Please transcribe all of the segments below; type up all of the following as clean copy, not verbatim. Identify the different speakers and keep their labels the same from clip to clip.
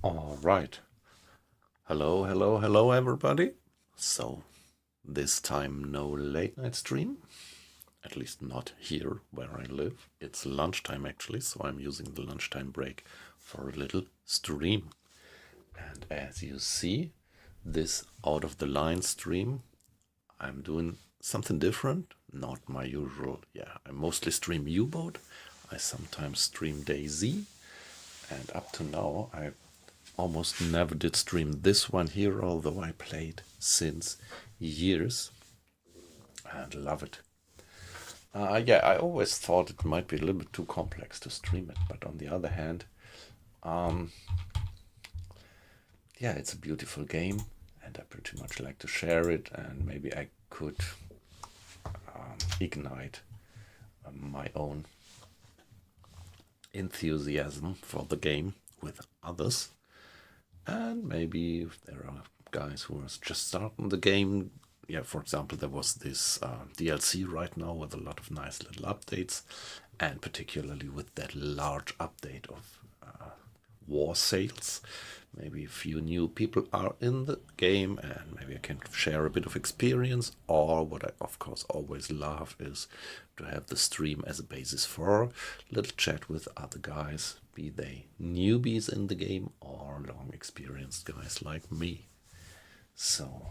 Speaker 1: All right. Hello, hello, hello, everybody. So, this time no late night stream. At least not here where I live. It's lunchtime actually, so I'm using the lunchtime break for a little stream. And as you see, this out of the line stream, I'm doing something different. Not my usual. Yeah, I mostly stream U-Boat. I sometimes stream DayZ. And up to now, I almost never did stream this one here, although I played since years and love it. Yeah, I always thought it might be a little bit too complex to stream it, but on the other hand, um, yeah, it's a beautiful game, and I pretty much like to share it, and maybe I could ignite my own enthusiasm for the game with others. And maybe if there are guys who are just starting the game. Yeah, for example, there was this DLC right now with a lot of nice little updates, and particularly with that large update of war sales. Maybe a few new people are in the game, and maybe I can share a bit of experience. Or what I, of course, always love is to have the stream as a basis for a little chat with other guys, be they newbies in the game or long experienced guys like me. So,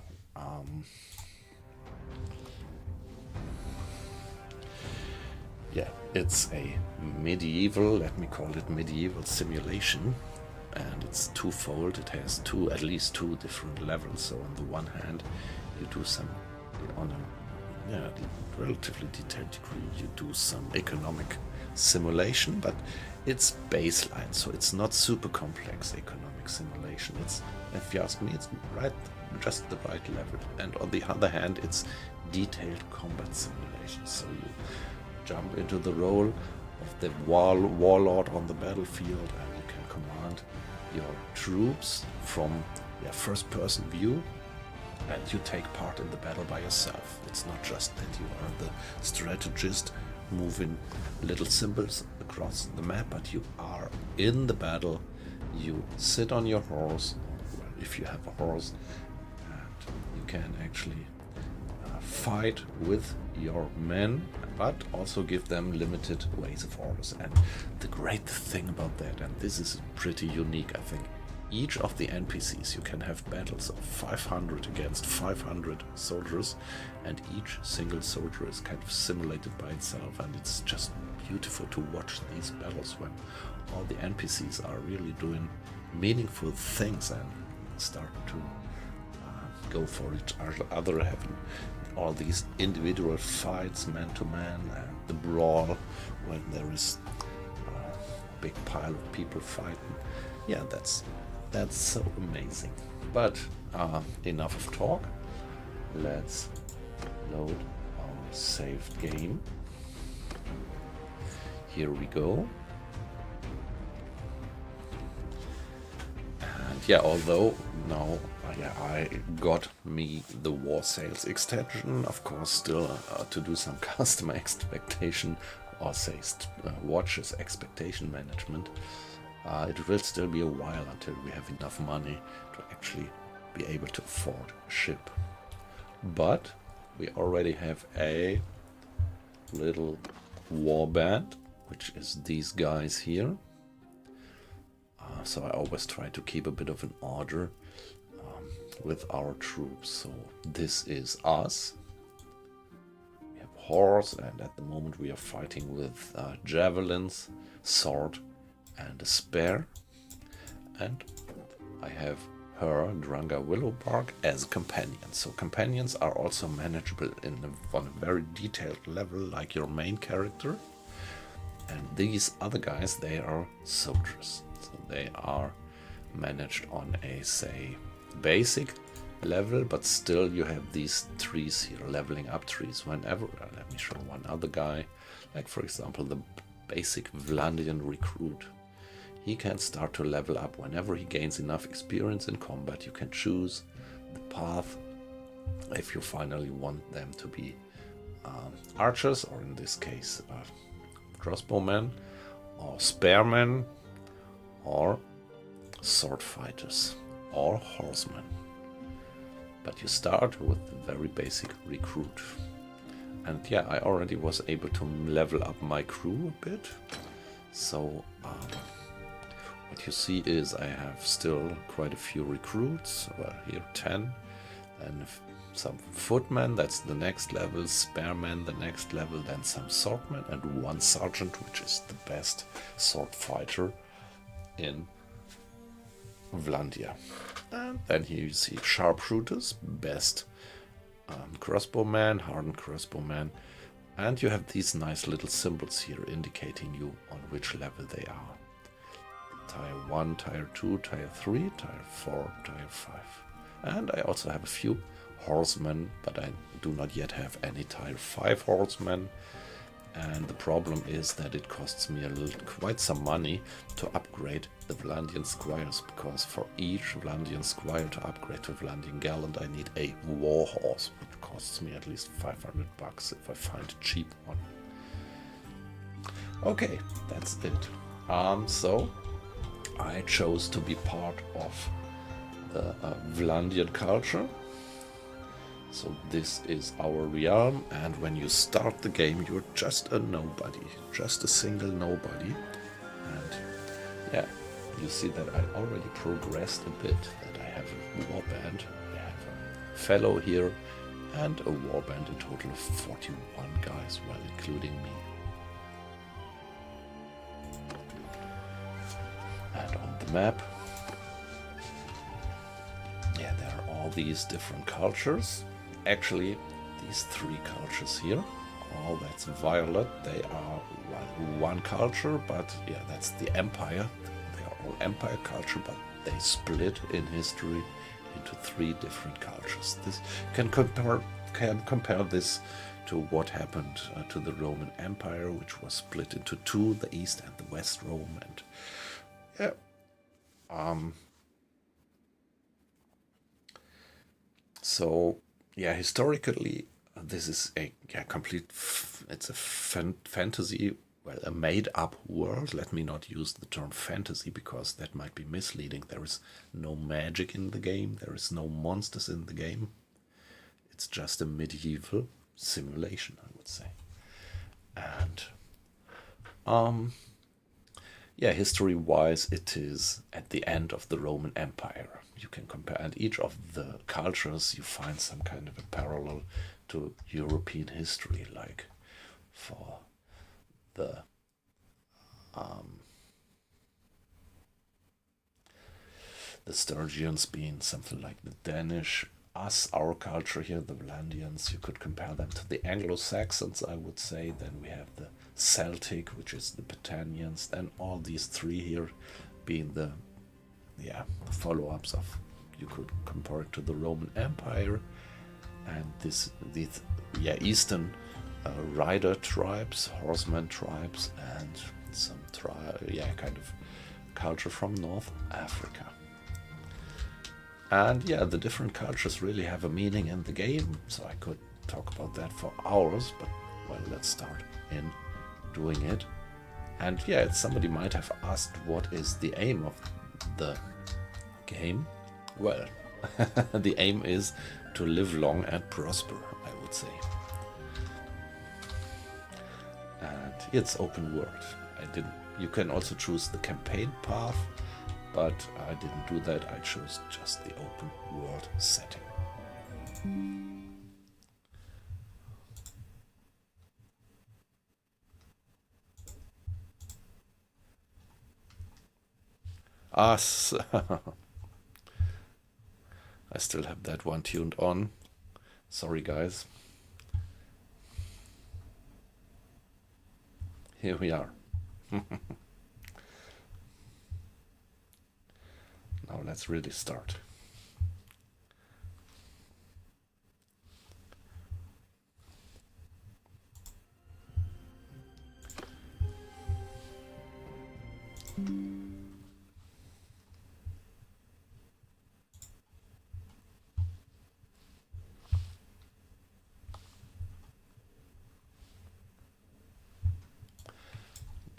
Speaker 1: yeah, it's a medieval, let me call it medieval simulation, and it's twofold. It has at least two different levels. So on the one hand, you do some, on a relatively detailed degree, you do some economic simulation, but it's baseline, so it's not super complex economic simulation. It's, if you ask me, it's just the right level. And on the other hand, it's detailed combat simulation. So you jump into the role of the warlord on the battlefield, and you can command your troops from first-person view, and you take part in the battle by yourself. It's not just that you are the strategist moving little symbols across the map, but you are in the battle. You sit on your horse, well, if you have a horse, and you can actually fight with your men, but also give them limited ways of orders. And the great thing about that, and this is pretty unique, I think, each of the NPCs, you can have battles of 500 against 500 soldiers, and each single soldier is kind of simulated by itself, and it's just beautiful to watch these battles when all the NPCs are really doing meaningful things and start to go for each other, having all these individual fights man to man, and the brawl when there is a big pile of people fighting. Yeah, that's so amazing. But enough of talk. Let's load our saved game. Here we go. And yeah, although now I got me the war sales extension, of course, still to do some customer expectation, or say watches expectation management. It will still be a while until we have enough money to actually be able to afford a ship. But we already have a little war band, which is these guys here. So I always try to keep a bit of an order with our troops. So this is us. We have horse, and at the moment we are fighting with javelins, sword, and a spear. And I have her, Dranga Willowbark, as a companion. So companions are also manageable on a very detailed level, like your main character. And these other guys, they are soldiers. So they are managed on a, say, basic level, but still you have these trees here, leveling up trees whenever. Let me show one other guy, like for example the basic Vlandian recruit. He can start to level up whenever he gains enough experience in combat. You can choose the path if you finally want them to be archers, or in this case crossbowmen, or spearmen, or sword fighters or horsemen. But you start with the very basic recruit. And yeah, I already was able to level up my crew a bit. So what you see is I have still quite a few recruits. Well, here 10. Then some footmen, that's the next level. Spearmen, the next level. Then some swordmen and one sergeant, which is the best sword fighter in Vlandia. And then here you see sharpshooters, best crossbowman, hardened crossbowman, and you have these nice little symbols here indicating you on which level they are. Tier 1, Tier 2, Tier 3, Tier 4, Tier 5. And I also have a few horsemen, but I do not yet have any Tier 5 horsemen. And the problem is that it costs me quite some money to upgrade the Vlandian squires, because for each Vlandian squire to upgrade to Vlandian gallant I need a war horse, which costs me at least 500 bucks if I find a cheap one. Okay, that's it. So I chose to be part of the Vlandian culture. So this is our realm, and when you start the game you're just a nobody, just a single nobody. And yeah, you see that I already progressed a bit, that I have a warband, I have a fellow here, and a warband, a total of 41 guys, well, including me. And on the map, yeah, there are all these different cultures. Actually, these three cultures here, all that's violet, they are one culture, but yeah, that's the empire. They are all empire culture, but they split in history into three different cultures. This can compare this to what happened to the Roman Empire, which was split into two, the East and the West Rome. And yeah, so yeah, historically, this is a complete. It's a fantasy, well, a made-up world. Let me not use the term fantasy because that might be misleading. There is no magic in the game. There is no monsters in the game. It's just a medieval simulation, I would say. And yeah, history-wise, it is at the end of the Roman Empire. You can compare, and each of the cultures you find some kind of a parallel to European history, like for the Sturgians being something like the Danish. Our culture here, the Vlandians, you could compare them to the Anglo-Saxons, I would say. Then we have the Celtic, which is the Britannians. Then all these three here being the follow-ups of, you could compare it to the Roman Empire, and these Eastern rider tribes, horseman tribes, and some kind of culture from North Africa. And yeah, the different cultures really have a meaning in the game, so I could talk about that for hours, but well, let's start in doing it. And yeah, somebody might have asked what is the aim of the game. Well, the aim is to live long and prosper, I would say. And it's open world. You can also choose the campaign path, but I didn't do that. I chose just the open world setting. I still have that one tuned on. Sorry, guys. Here we are. Now let's really start.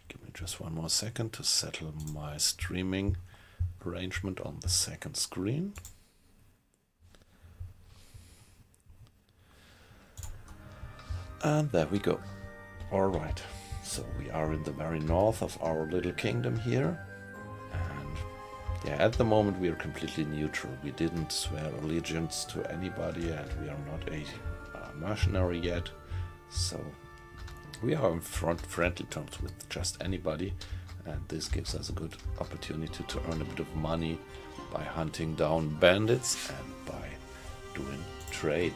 Speaker 1: Give me just one more second to settle my streaming arrangement on the second screen. And there we go. Alright, so we are in the very north of our little kingdom here. And yeah, at the moment we are completely neutral. We didn't swear allegiance to anybody and we are not a mercenary yet. So we are in friendly terms with just anybody. And this gives us a good opportunity to earn a bit of money by hunting down bandits and by doing trade.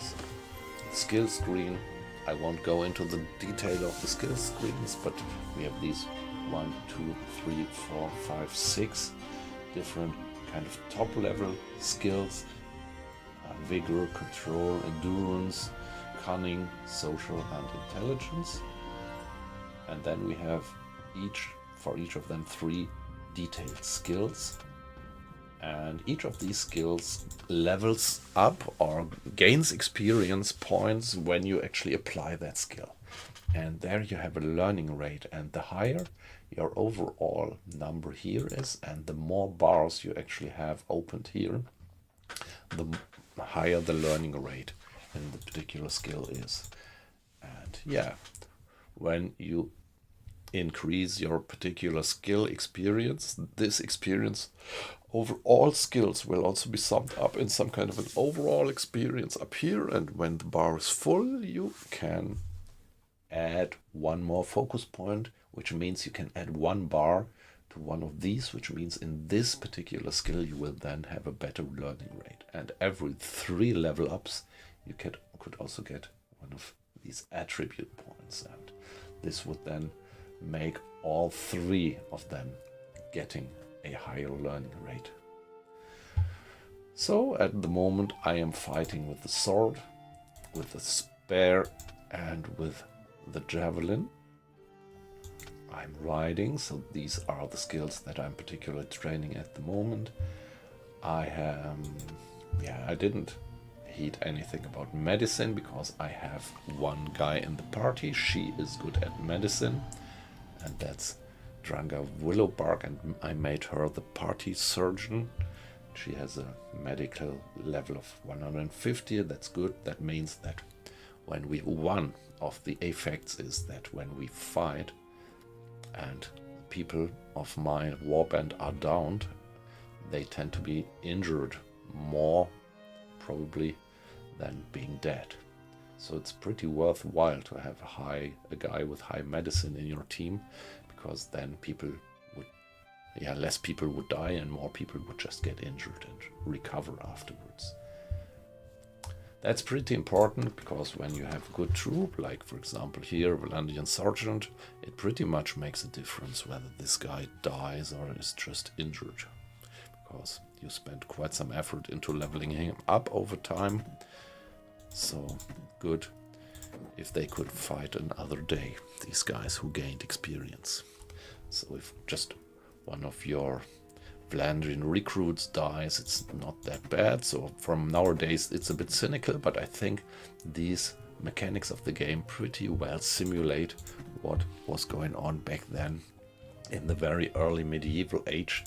Speaker 1: So, skill screen. I won't go into the detail of the skill screens, but we have these 1, 2, 3, 4, 5, 6 different kind of top level skills. Vigor, control, endurance, cunning, social and intelligence. And then we have for each of them 3 detailed skills. And each of these skills levels up or gains experience points when you actually apply that skill. And there you have a learning rate, and the higher your overall number here is, and the more bars you actually have opened here, the higher the learning rate in the particular skill is. And yeah, when you increase your particular skill experience, this experience over all skills will also be summed up in some kind of an overall experience up here. And when the bar is full, you can add 1 more focus point, which means you can add 1 bar to one of these, which means in this particular skill you will then have a better learning rate. And every 3 level ups you could also get 1 of these attribute points, and this would then make all 3 of them getting a higher learning rate. So at the moment I am fighting with the sword, with the spear and with the javelin. I'm riding, so these are the skills that I'm particularly training at the moment. I didn't heed anything about medicine because I have 1 guy in the party. She is good at medicine, and that's Dranga Willowbark, and I made her the party surgeon. She has a medical level of 150. That's good. That means that when one of the effects is that when we fight and people of my warband are downed, they tend to be injured more probably than being dead. So it's pretty worthwhile to have a guy with high medicine in your team, because then less people would die and more people would just get injured and recover afterwards. That's pretty important, because when you have a good troop, like for example here, Valandian Sergeant, it pretty much makes a difference whether this guy dies or is just injured, because you spend quite some effort into leveling him up over time. So good if they could fight another day, these guys who gained experience. So if just one of your Valandian recruits dies, it's not that bad. So from nowadays it's a bit cynical, but I think these mechanics of the game pretty well simulate what was going on back then in the very early medieval age,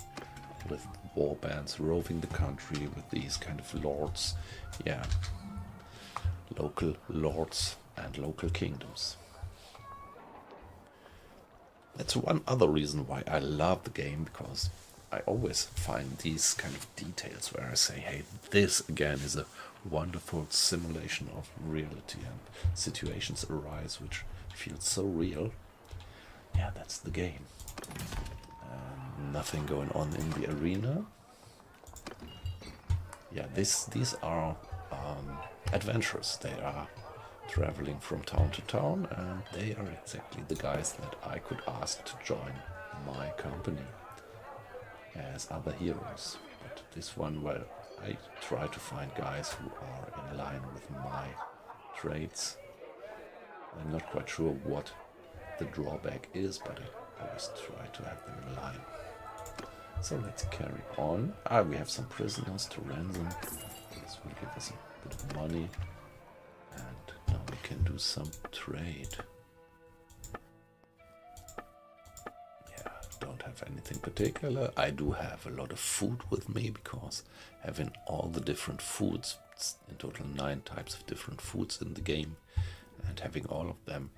Speaker 1: with warbands roving the country with these kind of lords. Yeah, local lords and local kingdoms. That's one other reason why I love the game, because I always find these kind of details where I say, hey, this again is a wonderful simulation of reality, and situations arise which feel so real. Yeah, that's the game. Nothing going on in the arena. Yeah, these are adventurers. They are traveling from town to town, and they are exactly the guys that I could ask to join my company as other heroes. But this one, well, I try to find guys who are in line with my traits. I'm not quite sure what the drawback is, but I always try to have them in line. So let's carry on. We have some prisoners to ransom. This will give us a bit of money. And now we can do some trade. Yeah, don't don't have anything particular. I do have a lot of food with me because having all the different foods, in total 9 types of different foods in the game, and having all of them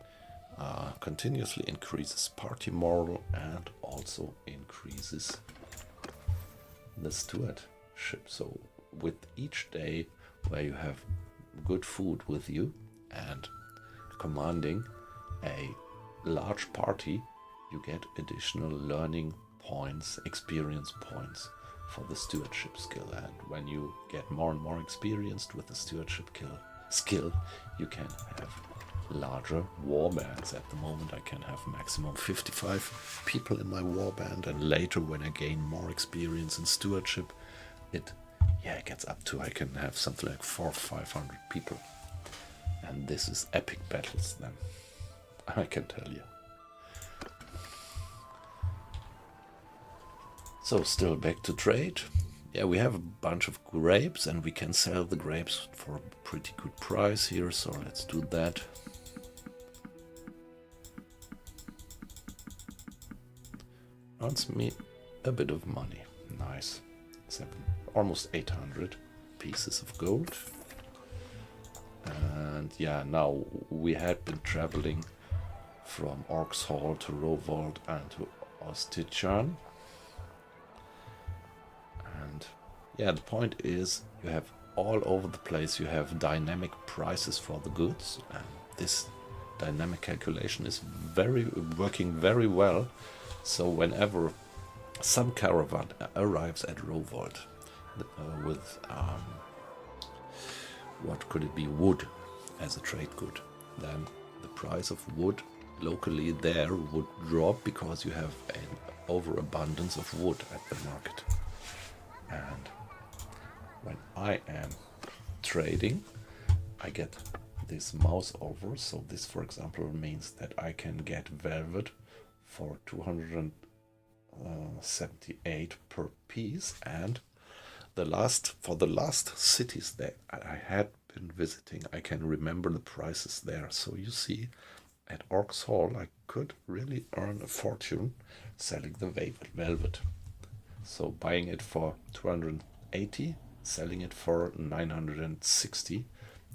Speaker 1: continuously increases party morale and also increases the stewardship. So with each day where you have good food with you and commanding a large party, you get additional learning points, experience points for the stewardship skill. And when you get more and more experienced with the stewardship skill, you can have larger war bands. At the moment I can have maximum 55 people in my war band, and later when I gain more experience in stewardship, it gets up to, I can have something like 400 or 500 people. And this is epic battles then, I can tell you. So still back to trade. Yeah, we have a bunch of grapes and we can sell the grapes for a pretty good price here, so let's do that. Earns me a bit of money. Nice. Almost 800 pieces of gold. And yeah, now we had been traveling from Orcs Hall to Rowold and to Ostichan. And yeah, the point is you have all over the place, you have dynamic prices for the goods, and this dynamic calculation is working very well. So whenever some caravan arrives at Rowold with what could it be, wood as a trade good, then the price of wood locally there would drop because you have an overabundance of wood at the market. And when I am trading, I get this mouse over. So this, for example, means that I can get velvet for 278 per piece, and for the last cities that I had been visiting, I can remember the prices there. So you see, at Orcs Hall I could really earn a fortune selling the velvet. So buying it for 280, selling it for 960,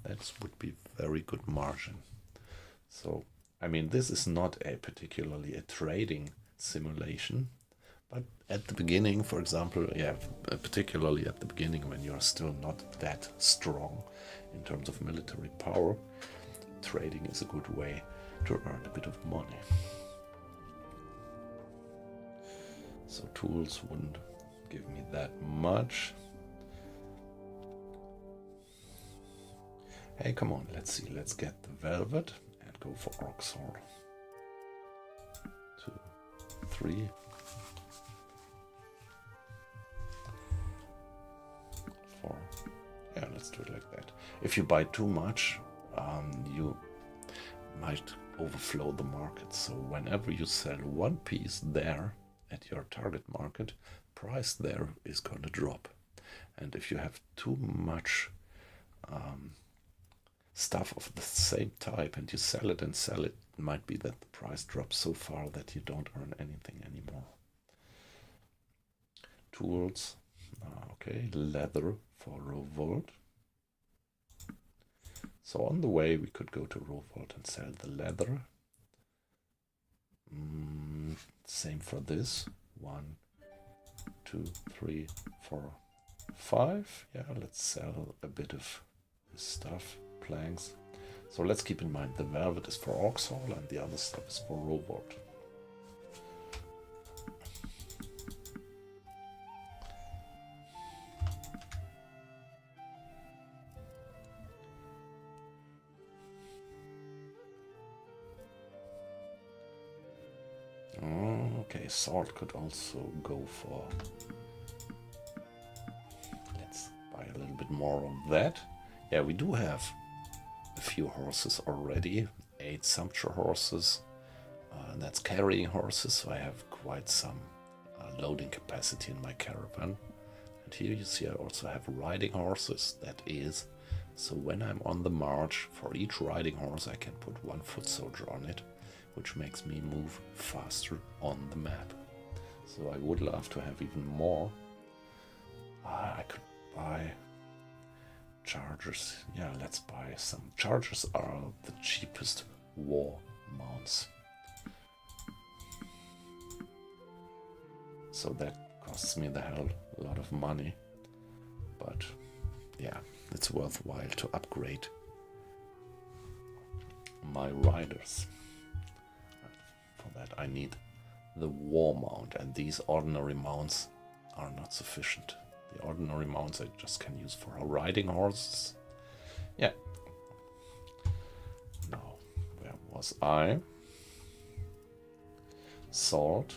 Speaker 1: that would be very good margin. So I mean, this is not particularly a trading simulation, but at the beginning, for example, particularly at the beginning when you're still not that strong in terms of military power, trading is a good way to earn a bit of money. So tools wouldn't give me that much. Hey, come on, let's see, let's get the velvet and go for Orcs Hall. 2, 3. 4. Yeah, let's do it like that. If you buy too much, you might overflow the market. So whenever you sell one piece there at your target market, price there is going to drop. And if you have too much stuff of the same type and you sell it, it might be that the price drops so far that you don't earn anything anymore. Tools, okay, leather for Rowold. So on the way we could go to Rowold and sell the leather. Same for this. 1, 2, 3, 4, 5. Yeah, let's sell a bit of this stuff. Planks. So let's keep in mind the velvet is for Orcs Hall and the other stuff is for Rowold. Okay, salt could also go for. Let's buy a little bit more of that. Yeah, we do have a few horses already, 8 sumpture horses, and that's carrying horses, so I have quite some loading capacity in my caravan. And here you see I also have riding horses, that is, so when I'm on the march, for each riding horse I can put 1 foot soldier on it, which makes me move faster on the map. So I would love to have even more. I could buy chargers. Yeah, let's buy some. Chargers are the cheapest war mounts. So that costs me the hell a lot of money. But yeah, it's worthwhile to upgrade my riders. For that I need the war mount, and these ordinary mounts are not sufficient. The ordinary mounts I just can use for riding horses. Yeah. Now, where was I? Salt,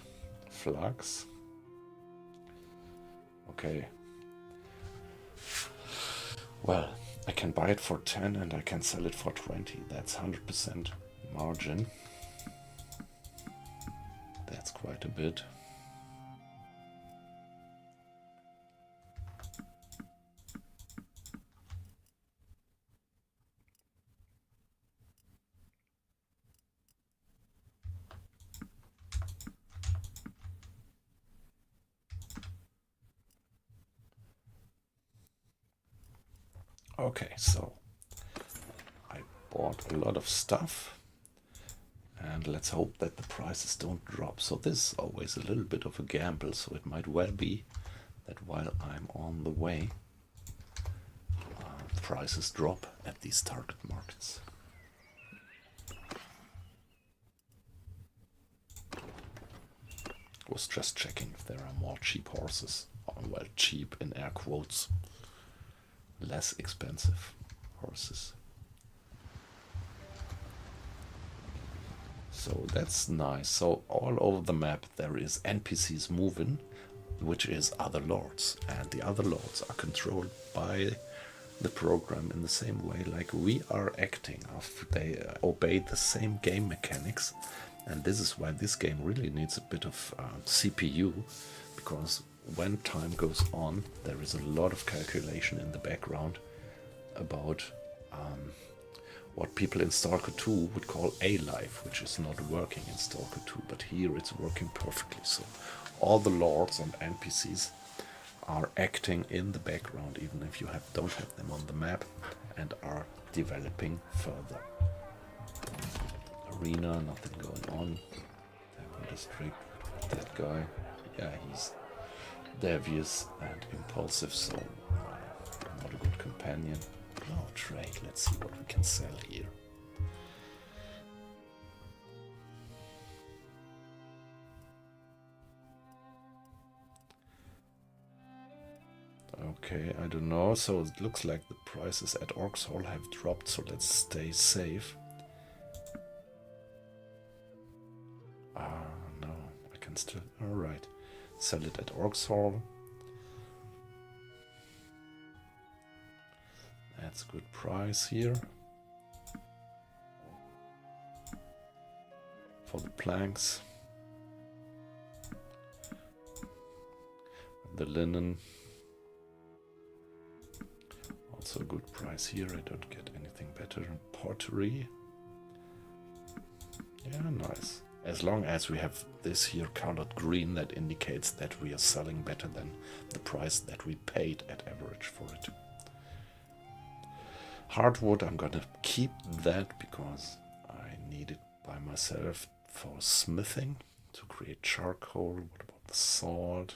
Speaker 1: flax. Okay. Well, I can buy it for 10 and I can sell it for 20. That's 100% margin. That's quite a bit. Okay, so I bought a lot of stuff and let's hope that the prices don't drop. So this is always a little bit of a gamble, so it might well be that while I'm on the way, prices drop at these target markets. Was just checking if there are more cheap horses. Well, cheap in air quotes. Less expensive horses. So that's nice. So all over the map there is NPCs moving, which is other lords. And the other lords are controlled by the program in the same way like we are acting after they obey the same game mechanics. And this is why this game really needs a bit of CPU, because when time goes on, there is a lot of calculation in the background about what people in Stalker 2 would call A-life, which is not working in Stalker 2, but here it's working perfectly. So all the lords and NPCs are acting in the background, even if you don't have them on the map, and are developing further. Arena, nothing going on. Diamond District, that guy, yeah, he's devious and impulsive, so not a good companion. No, trade, let's see what we can sell here. Okay, I don't know, so it looks like the prices at Orcs Hall have dropped, so let's stay safe. No, I can still, alright, sell it at Orcs Hall. That's a good price here. For the planks. The linen. Also a good price here. I don't get anything better. Pottery. Yeah, nice. As long as we have this here colored green, that indicates that we are selling better than the price that we paid at average for it. Hardwood, I'm gonna keep that because I need it by myself for smithing to create charcoal. What about the sword?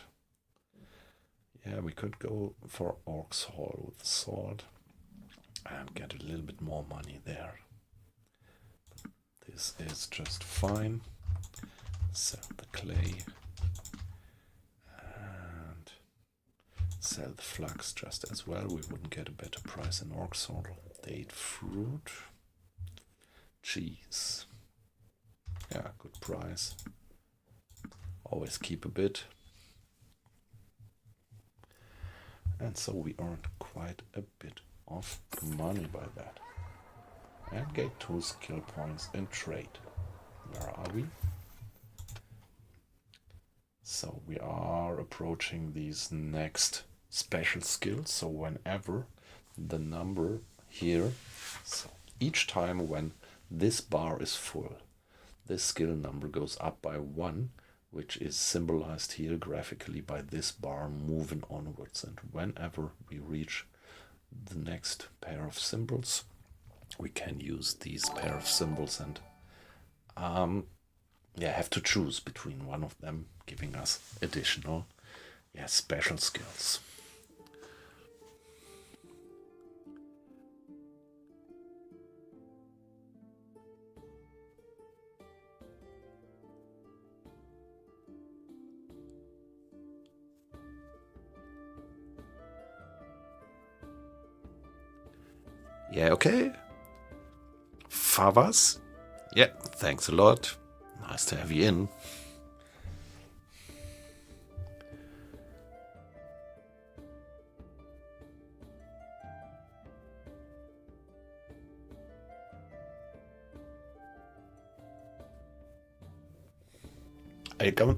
Speaker 1: Yeah, we could go for Orcs Hall with the sword and get a little bit more money there. But this is just fine. Sell the clay and sell the flax just as well. We wouldn't get a better price in Orcs Hall. Date fruit, cheese. Yeah, good price. Always keep a bit. And so we earned quite a bit of money by that. And get 2 skill points in trade. Where are we? So we are approaching these next special skills. So whenever the number here, so each time when this bar is full, this skill number goes up by 1, which is symbolized here graphically by this bar moving onwards. And whenever we reach the next pair of symbols, we can use these pair of symbols and have to choose between one of them, giving us additional special skills. Yeah, okay. Favas? Yeah, thanks a lot. Nice to have you in.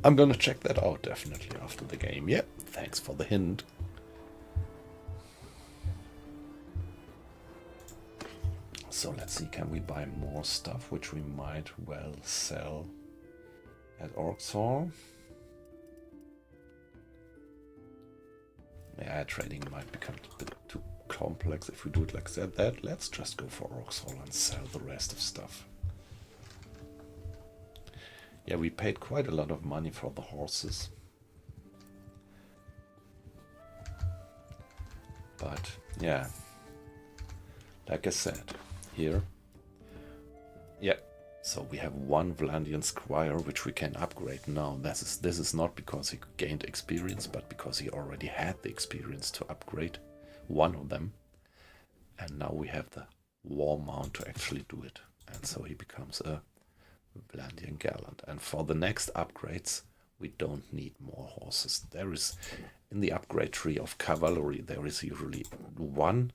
Speaker 1: I'm gonna check that out definitely after the game. Yeah, thanks for the hint. So let's see, can we buy more stuff which we might well sell at Orxhall? Yeah, trading might become a bit too complex if we do it like that. Let's just go for Orxhall and sell the rest of stuff. Yeah, we paid quite a lot of money for the horses. But yeah, like I said, here, yeah, so we have one Vlandian Squire which we can upgrade now. This is not because he gained experience, but because he already had the experience to upgrade one of them. And now we have the war mount to actually do it. And so he becomes a Vlandian Gallant. And for the next upgrades, we don't need more horses. There is, in the upgrade tree of cavalry, there is usually one,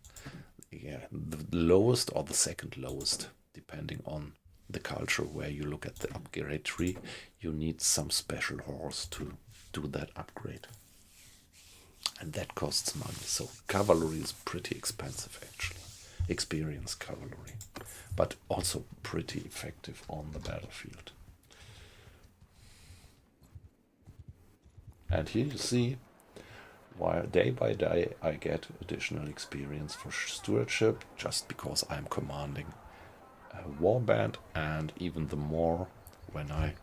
Speaker 1: the lowest or the second lowest, depending on the culture where you look at the upgrade tree. You need some special horse to do that upgrade. And that costs money. So cavalry is pretty expensive actually. Experienced cavalry. But also pretty effective on the battlefield. And here you see why day by day I get additional experience for stewardship just because I'm commanding a warband, and even the more when I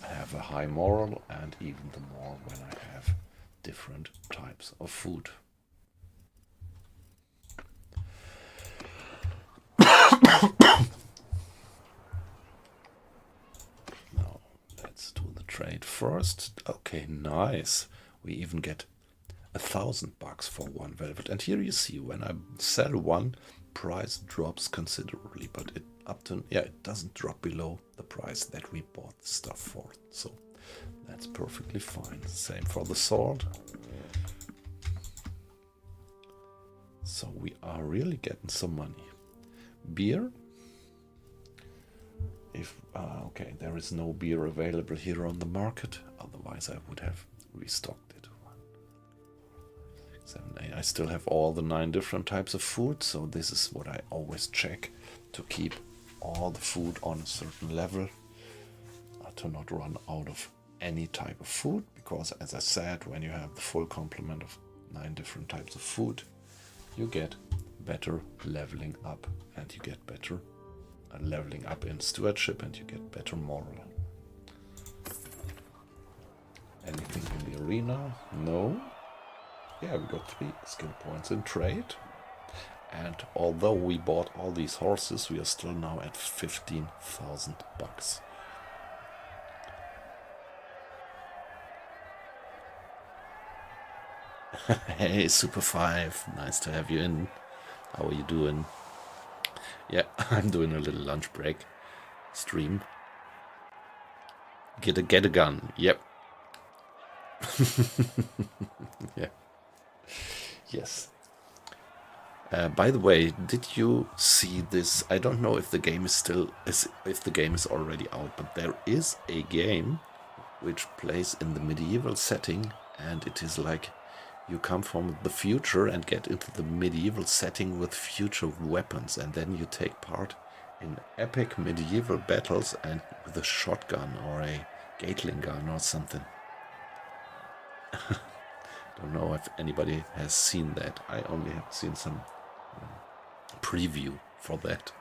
Speaker 1: have a high moral, and even the more when I have different types of food. Now let's do the trade first. Okay, nice. We even get 1,000 bucks for one velvet. And here you see when I sell one, price drops considerably, but it doesn't drop below the price that we bought the stuff for. So that's perfectly fine. Same for the sword. So we are really getting some money. Beer. Okay, there is no beer available here on the market. Otherwise I would have restocked it. 7, 8. I still have all the 9 different types of food, so this is what I always check to keep all the food on a certain level, to not run out of any type of food, because as I said, when you have the full complement of 9 different types of food, you get better leveling up, and you get better leveling up in stewardship, and you get better moral. Anything in the arena? No. Yeah, we got 3 skill points in trade. And although we bought all these horses, we are still now at 15,000 bucks. Hey, Super 5, nice to have you in. How are you doing? Yeah, I'm doing a little lunch break stream. Get a gun. Yep. Yeah. Yes. By the way, did you see this? I don't know if the game is already out, but there is a game which plays in the medieval setting, and it is like you come from the future and get into the medieval setting with future weapons, and then you take part in epic medieval battles and with a shotgun or a Gatling gun or something. Don't know if anybody has seen that. I only have seen some preview for that.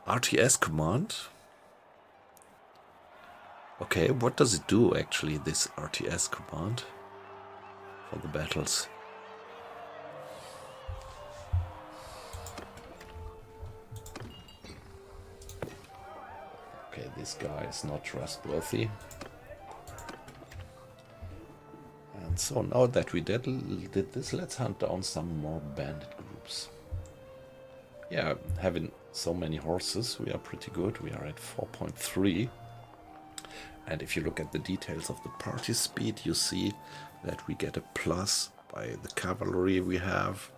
Speaker 1: RTS command. Okay, what does it do actually, this RTS command for the battles? Okay, this guy is not trustworthy. And so now that we did this, let's hunt down some more bandit groups. Yeah, having so many horses, we are pretty good. We are at 4.3. And if you look at the details of the party speed, you see that we get a plus by the cavalry we have,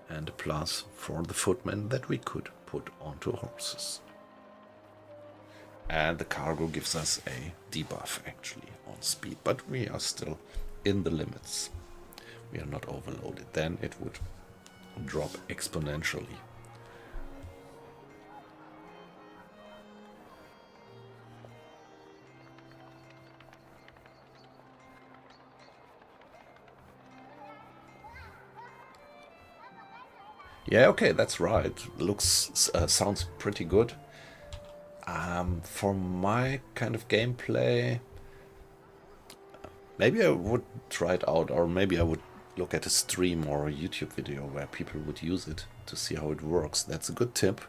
Speaker 1: and a plus for the footmen that we could put onto horses. And the cargo gives us a debuff actually on speed, but we are still in the limits. We are not overloaded. Then it would drop exponentially. Yeah, okay, that's right. Looks sounds pretty good. For my kind of gameplay, maybe I would try it out, or maybe I would look at a stream or a YouTube video where people would use it to see how it works. That's a good tip.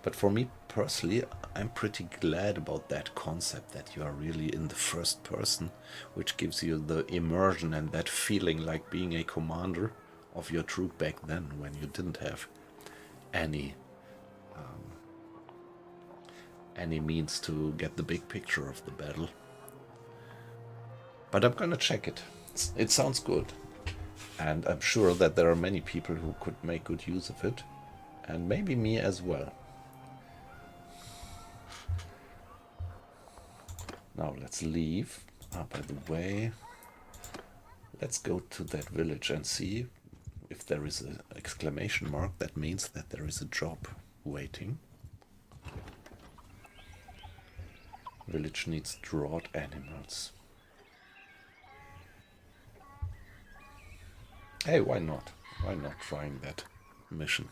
Speaker 1: But for me personally, I'm pretty glad about that concept that you are really in the first person, which gives you the immersion and that feeling like being a commander of your troop back then, when you didn't have any means to get the big picture of the battle. But I'm gonna check it. It sounds good, and I'm sure that there are many people who could make good use of it, and maybe me as well. Now let's leave. By the way, let's go to that village and see if there is an exclamation mark. That means that there is a job waiting. Village needs draught animals. Hey, why not? Why not trying that mission?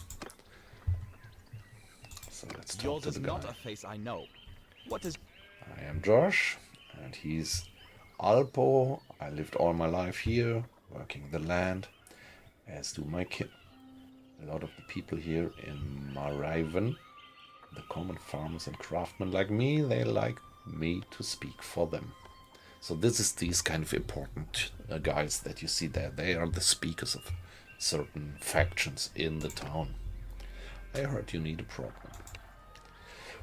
Speaker 1: So let's talk to the guy.
Speaker 2: Yours is not a face I know. What is...
Speaker 1: I am Josh, and he's Alpo. I lived all my life here, working the land, as do my kin. A lot of the people here in Maraven, the common farmers and craftsmen like me, they like me to speak for them. So this is these kind of important guys that you see there. They are the speakers of certain factions in the town. I heard you need a problem.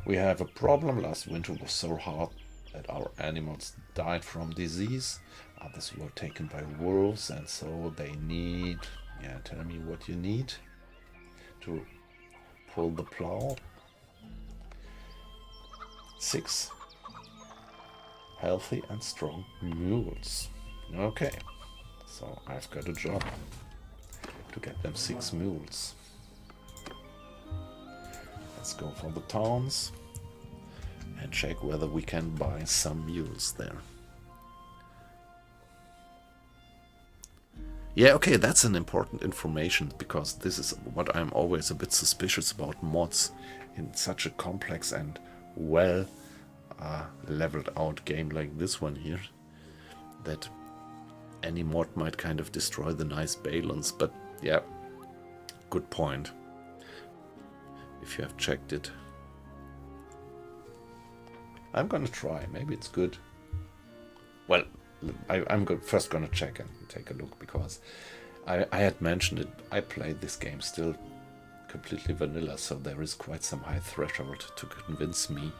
Speaker 1: We have a problem. Last winter was so hard that our animals died from disease. Others were taken by wolves, and so they need... Yeah, tell me what you need to pull the plow. 6 healthy and strong mules. Okay, so I've got a job to get them 6 mules. Let's go for the towns and check whether we can buy some mules there. Yeah, okay, that's an important information, because this is what I'm always a bit suspicious about mods in such a complex and well leveled out game like this one here, that any mod might kind of destroy the nice balance. But yeah, good point. If you have checked it, I'm gonna try. Maybe it's good. Well, I'm first gonna check and take a look, because I had mentioned it. I played this game still completely vanilla, so there is quite some high threshold to convince me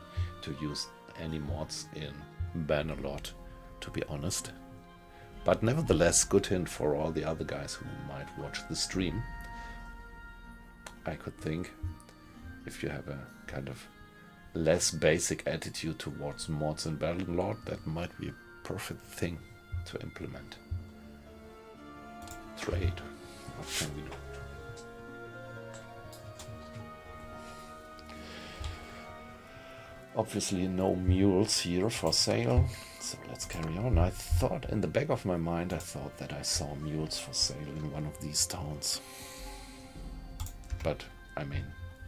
Speaker 1: to use any mods in Bannerlord, to be honest. But nevertheless, good hint for all the other guys who might watch the stream. I could think, if you have a kind of less basic attitude towards mods in Bannerlord, that might be a perfect thing to implement. Trade. What can we do? Obviously no mules here for sale, so let's carry on. I thought, in the back of my mind, I thought that I saw mules for sale in one of these towns. But, I mean,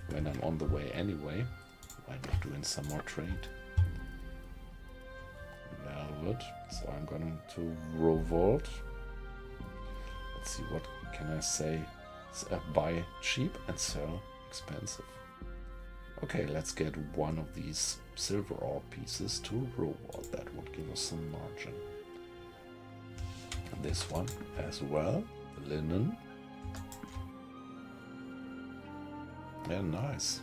Speaker 1: when I'm on the way anyway, why not doing some more trade? Velvet, so I'm going to revolt. Let's see, what can I say? Buy cheap and sell expensive. Okay, let's get one of these silver ore pieces to reward. That would give us some margin. And this one as well, the linen. Yeah, nice.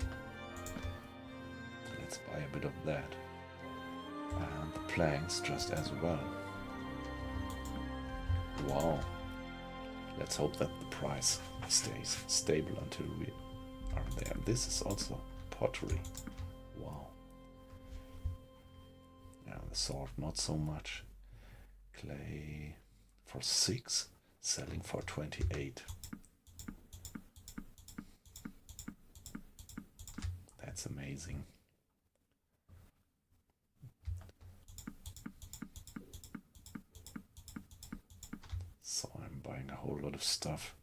Speaker 1: Let's buy a bit of that. And the planks just as well. Wow. Let's hope that the price stays stable until we are there. This is also pottery. Wow. Yeah, the sword not so much. Clay for 6, selling for 28. That's amazing. So I'm buying a whole lot of stuff.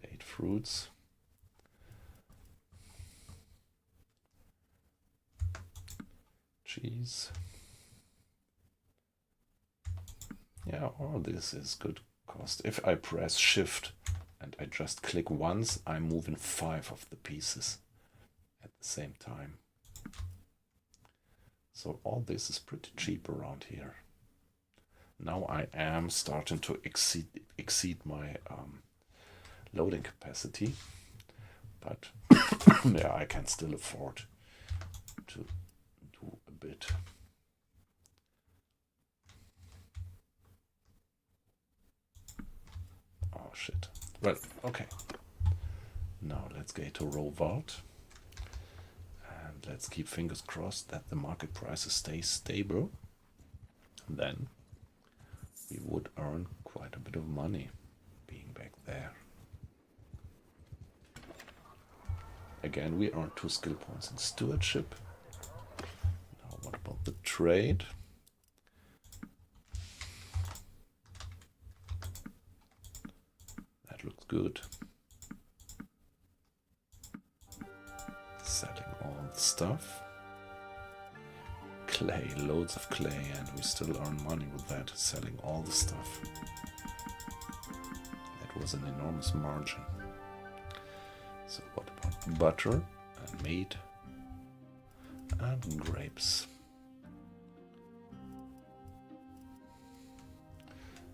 Speaker 1: Date fruits. Cheese. Yeah, all this is good cost. If I press shift and I just click once, I'm moving 5 of the pieces at the same time. So all this is pretty cheap around here. Now I am starting to exceed my loading capacity, but yeah, I can still afford to do a bit. Oh shit. Well, okay. Now let's get to roll vault. And let's keep fingers crossed that the market prices stay stable. Then we would earn quite a bit of money being back there. Again, we earned 2 skill points in stewardship. Now what about the trade? That looks good. Selling all the stuff. Clay, loads of clay, and we still earn money with that, selling all the stuff. That was an enormous margin. So what about butter and meat and grapes?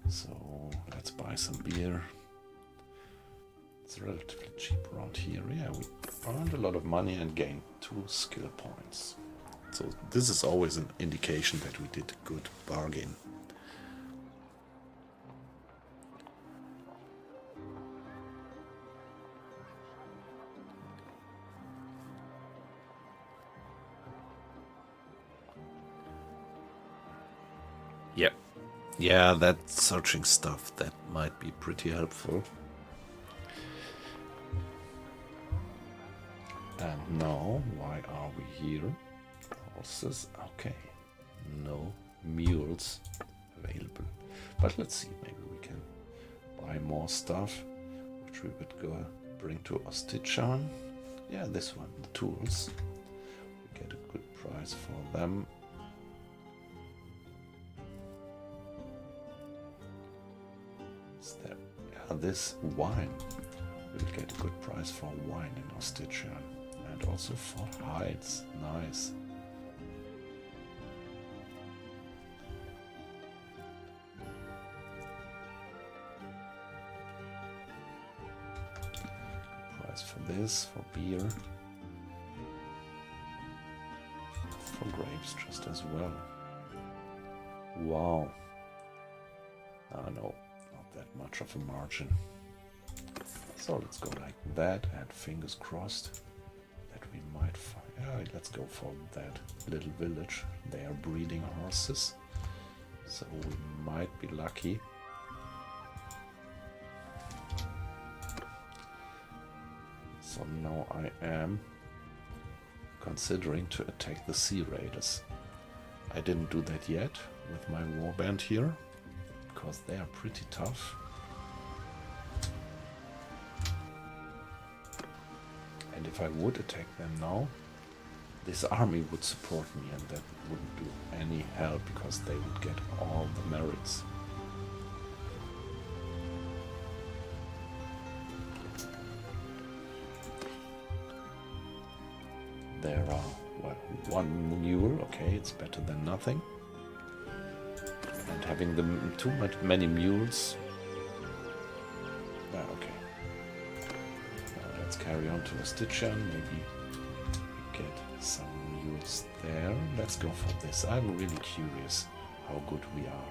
Speaker 1: So let's buy some beer. It's relatively cheap around here. Yeah, we earned a lot of money and gained 2 skill points. So this is always an indication that we did a good bargain. Yep. Yeah, that searching stuff, that might be pretty helpful. And now, why are we here? Horses, okay. No mules available. But let's see, maybe we can buy more stuff, which we would go bring to Ostichan. Yeah, this one, the tools. We get a good price for them. This wine, we'll get a good price for wine in Ostichan, and also for hides. Nice. Price for this, for beer, for grapes just as well. Wow. No. That much of a margin. So let's go like that, and fingers crossed that we might find. Yeah, let's go for that little village. They are breeding horses, so we might be lucky. So now I am considering to attack the Sea Raiders. I didn't do that yet with my warband here, because they are pretty tough. And if I would attack them now, this army would support me, and that wouldn't do any help because they would get all the merits. There are, well, one mule, okay, it's better than nothing. And having them too many mules. Okay. Let's carry on to Astitian, maybe get some mules there. Let's go for this. I'm really curious how good we are.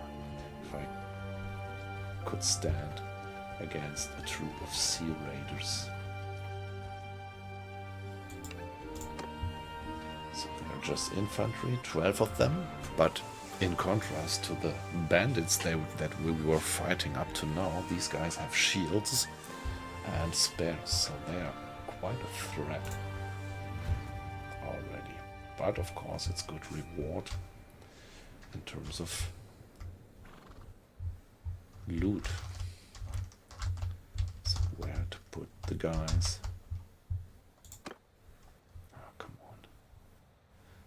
Speaker 1: If I could stand against a troop of Sea Raiders. So they're just infantry, 12 of them, but in contrast to the bandits that we were fighting up to now, these guys have shields and spears, so they are quite a threat already. But of course it's good reward in terms of loot. So where to put the guys? Oh, come on.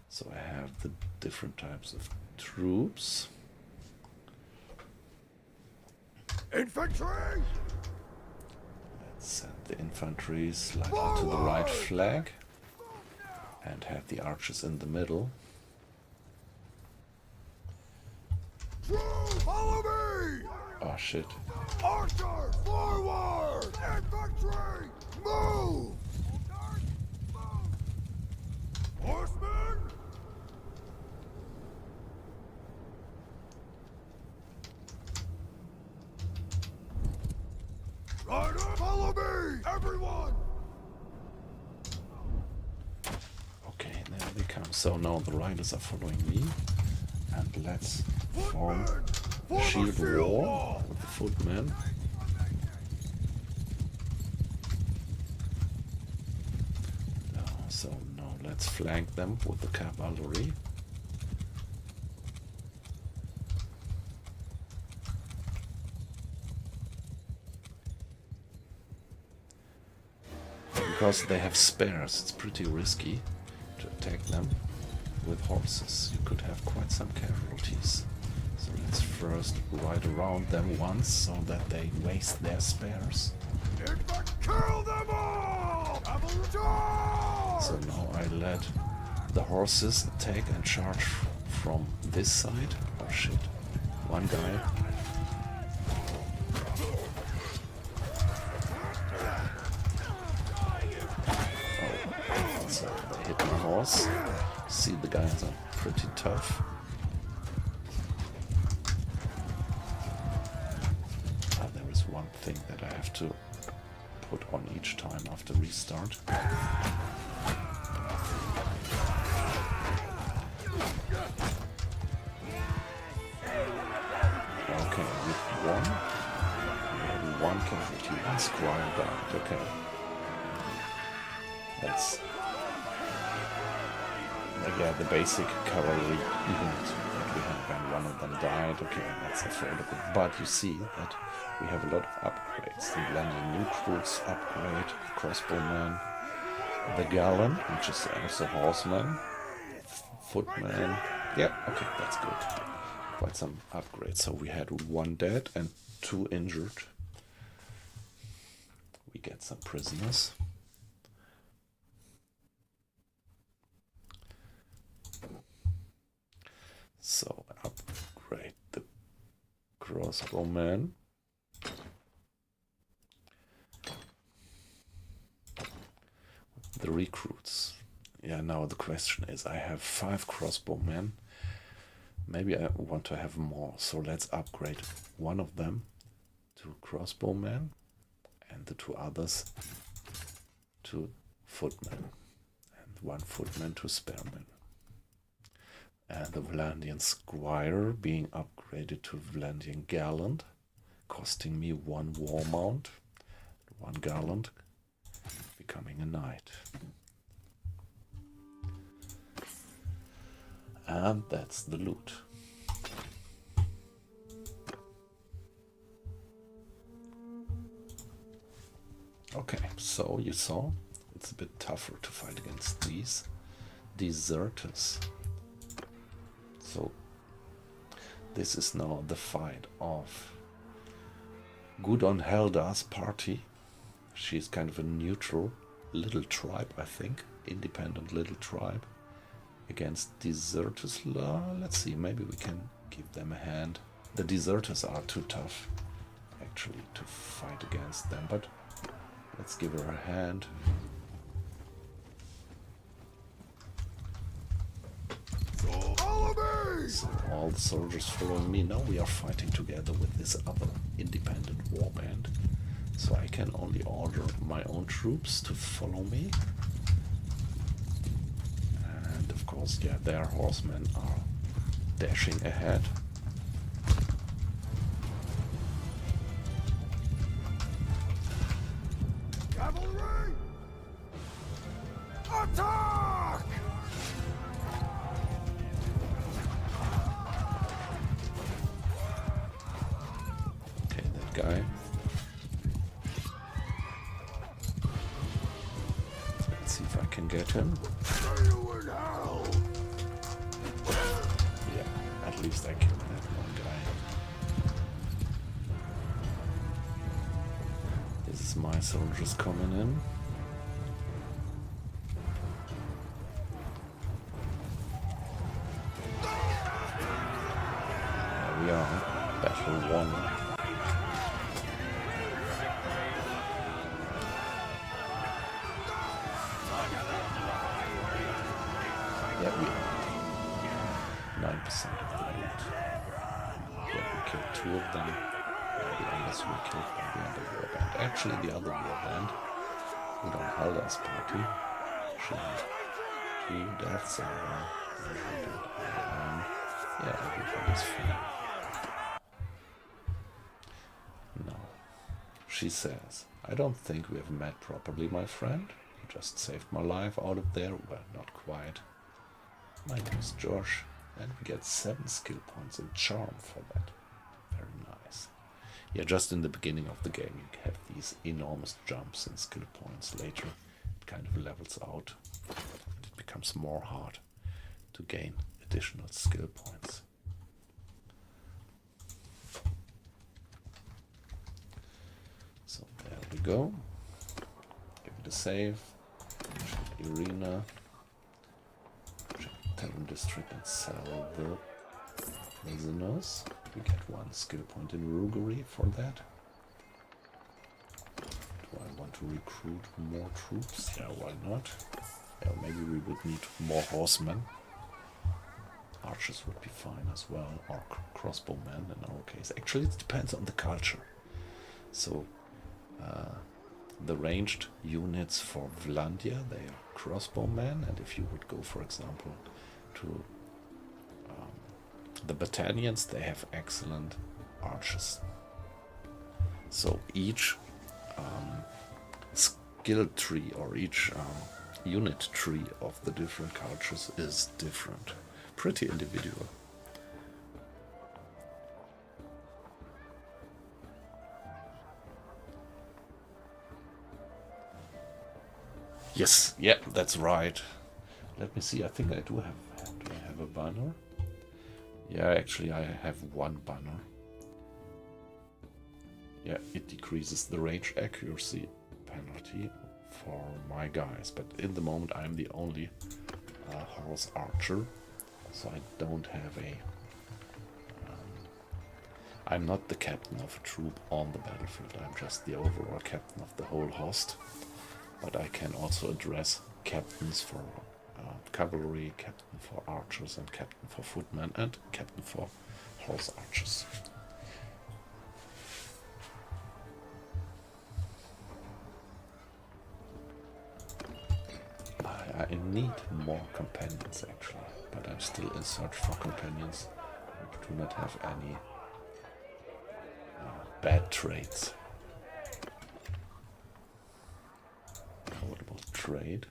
Speaker 1: So I have the different types of troops.
Speaker 3: Infantry!
Speaker 1: Send the infantry slightly to the right flank and have the archers in the middle.
Speaker 3: Follow me!
Speaker 1: Oh shit.
Speaker 3: Archers, forward! Infantry, move! Horsemen! Rider, follow me! Everyone!
Speaker 1: Okay, there they come. So now the riders are following me. And let's form a shield wall with the footmen. So now let's flank them with the cavalry. Because they have spears, it's pretty risky to attack them with horses. You could have quite some casualties. So let's first ride around them once so that they waste their spears.
Speaker 3: Kill them all!
Speaker 1: So now I let the horses attack and charge from this side. Oh shit, one guy. Oh, so they hit my horse. See, the guys are pretty tough. There is one thing that I have to put on each time after restart. Okay, with one casualty, one squire died. Okay, that's yeah, the basic cavalry unit that we have, and one of them died. Okay, that's affordable. But you see that we have a lot of upgrades. The blending new recruits upgrade, crossbowman, the gallant, which is also horseman, footman. Yeah, okay, that's good. Quite some upgrades. So we had 1 dead and 2 injured. We get some prisoners. So upgrade the crossbowman. The recruits. Yeah, now the question is, I have 5 crossbowmen. Maybe I want to have more, so let's upgrade one of them to crossbowman and the 2 others to footmen, and 1 footman to spearman. And the Vlandian squire being upgraded to Vlandian gallant, costing me 1 war mount, 1 gallant, becoming a knight. And that's the loot. Okay, so you saw it's a bit tougher to fight against these deserters. So this is now the fight of Gudon Helda's party. She's kind of a neutral little tribe, I think, independent little tribe, against deserters. Let's see, maybe we can give them a hand. The deserters are too tough actually to fight against them, but let's give her a hand.
Speaker 3: Follow me!
Speaker 1: So all the soldiers following me. Now we are fighting together with this other independent warband. So I can only order my own troops to follow me. And of course, yeah, their horsemen are dashing ahead.
Speaker 3: Cavalry! Attack!
Speaker 1: Okay, that guy. Let's see if I can get him.
Speaker 3: See you in hell!
Speaker 1: Yeah, at least I killed that one guy. This is my soldiers coming in. There we are. Battle 1. Yeah, we are 9% of the loot. Yeah, we killed 2 of them. The others were killed by the other warband. Actually, the other warband, Gudon Helda's party, she had 2 deaths and 1 wounded. Yeah, everything is fine. No. She says, I don't think we have met properly, my friend. You just saved my life out of there. Well, not quite. My name is Josh, and we get 7 skill points in charm for that. Very nice. Yeah, just in the beginning of the game you have these enormous jumps in skill points. Later it kind of levels out and it becomes more hard to gain additional skill points. So there we go. Give it a save. Check arena. Check Terran district and sell the prisoners. We get 1 skill point in roguery for that. Do I want to recruit more troops? Yeah, why not? Yeah, maybe we would need more horsemen. Archers would be fine as well, or crossbowmen in our case. Actually, it depends on the culture. So, the ranged units for Vlandia, they are crossbowmen, and if you would go, for example, to the battalions, they have excellent archers. So each skill tree or each unit tree of the different cultures is different. Pretty individual. Yes, yeah, that's right. Let me see, I think I do I have a banner? Yeah, actually I have 1 banner. Yeah, it decreases the range accuracy penalty for my guys, but in the moment I'm the only horse archer, so I don't have a... I'm not the captain of a troop on the battlefield, I'm just the overall captain of the whole host, but I can also address captains for cavalry, captain for archers, and captain for footmen, and captain for horse archers. I need more companions actually, but I'm still in search for companions who do not have any bad traits. What about trade?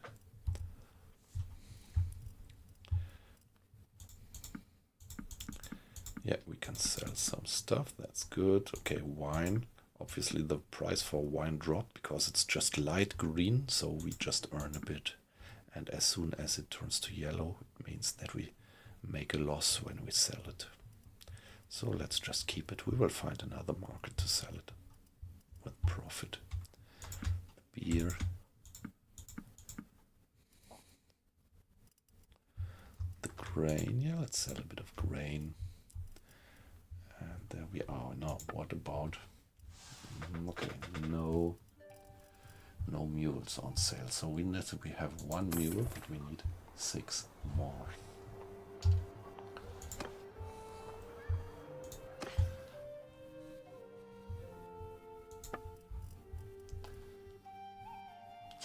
Speaker 1: Yeah, we can sell some stuff. That's good. Okay, wine. Obviously the price for wine dropped because it's just light green, so we just earn a bit. And as soon as it turns to yellow, it means that we make a loss when we sell it. So let's just keep it. We will find another market to sell it with profit. Beer. The grain. Yeah, let's sell a bit of grain. And there we are. Now, what about... Okay, no mules on sale. So we have 1 mule, but we need 6 more.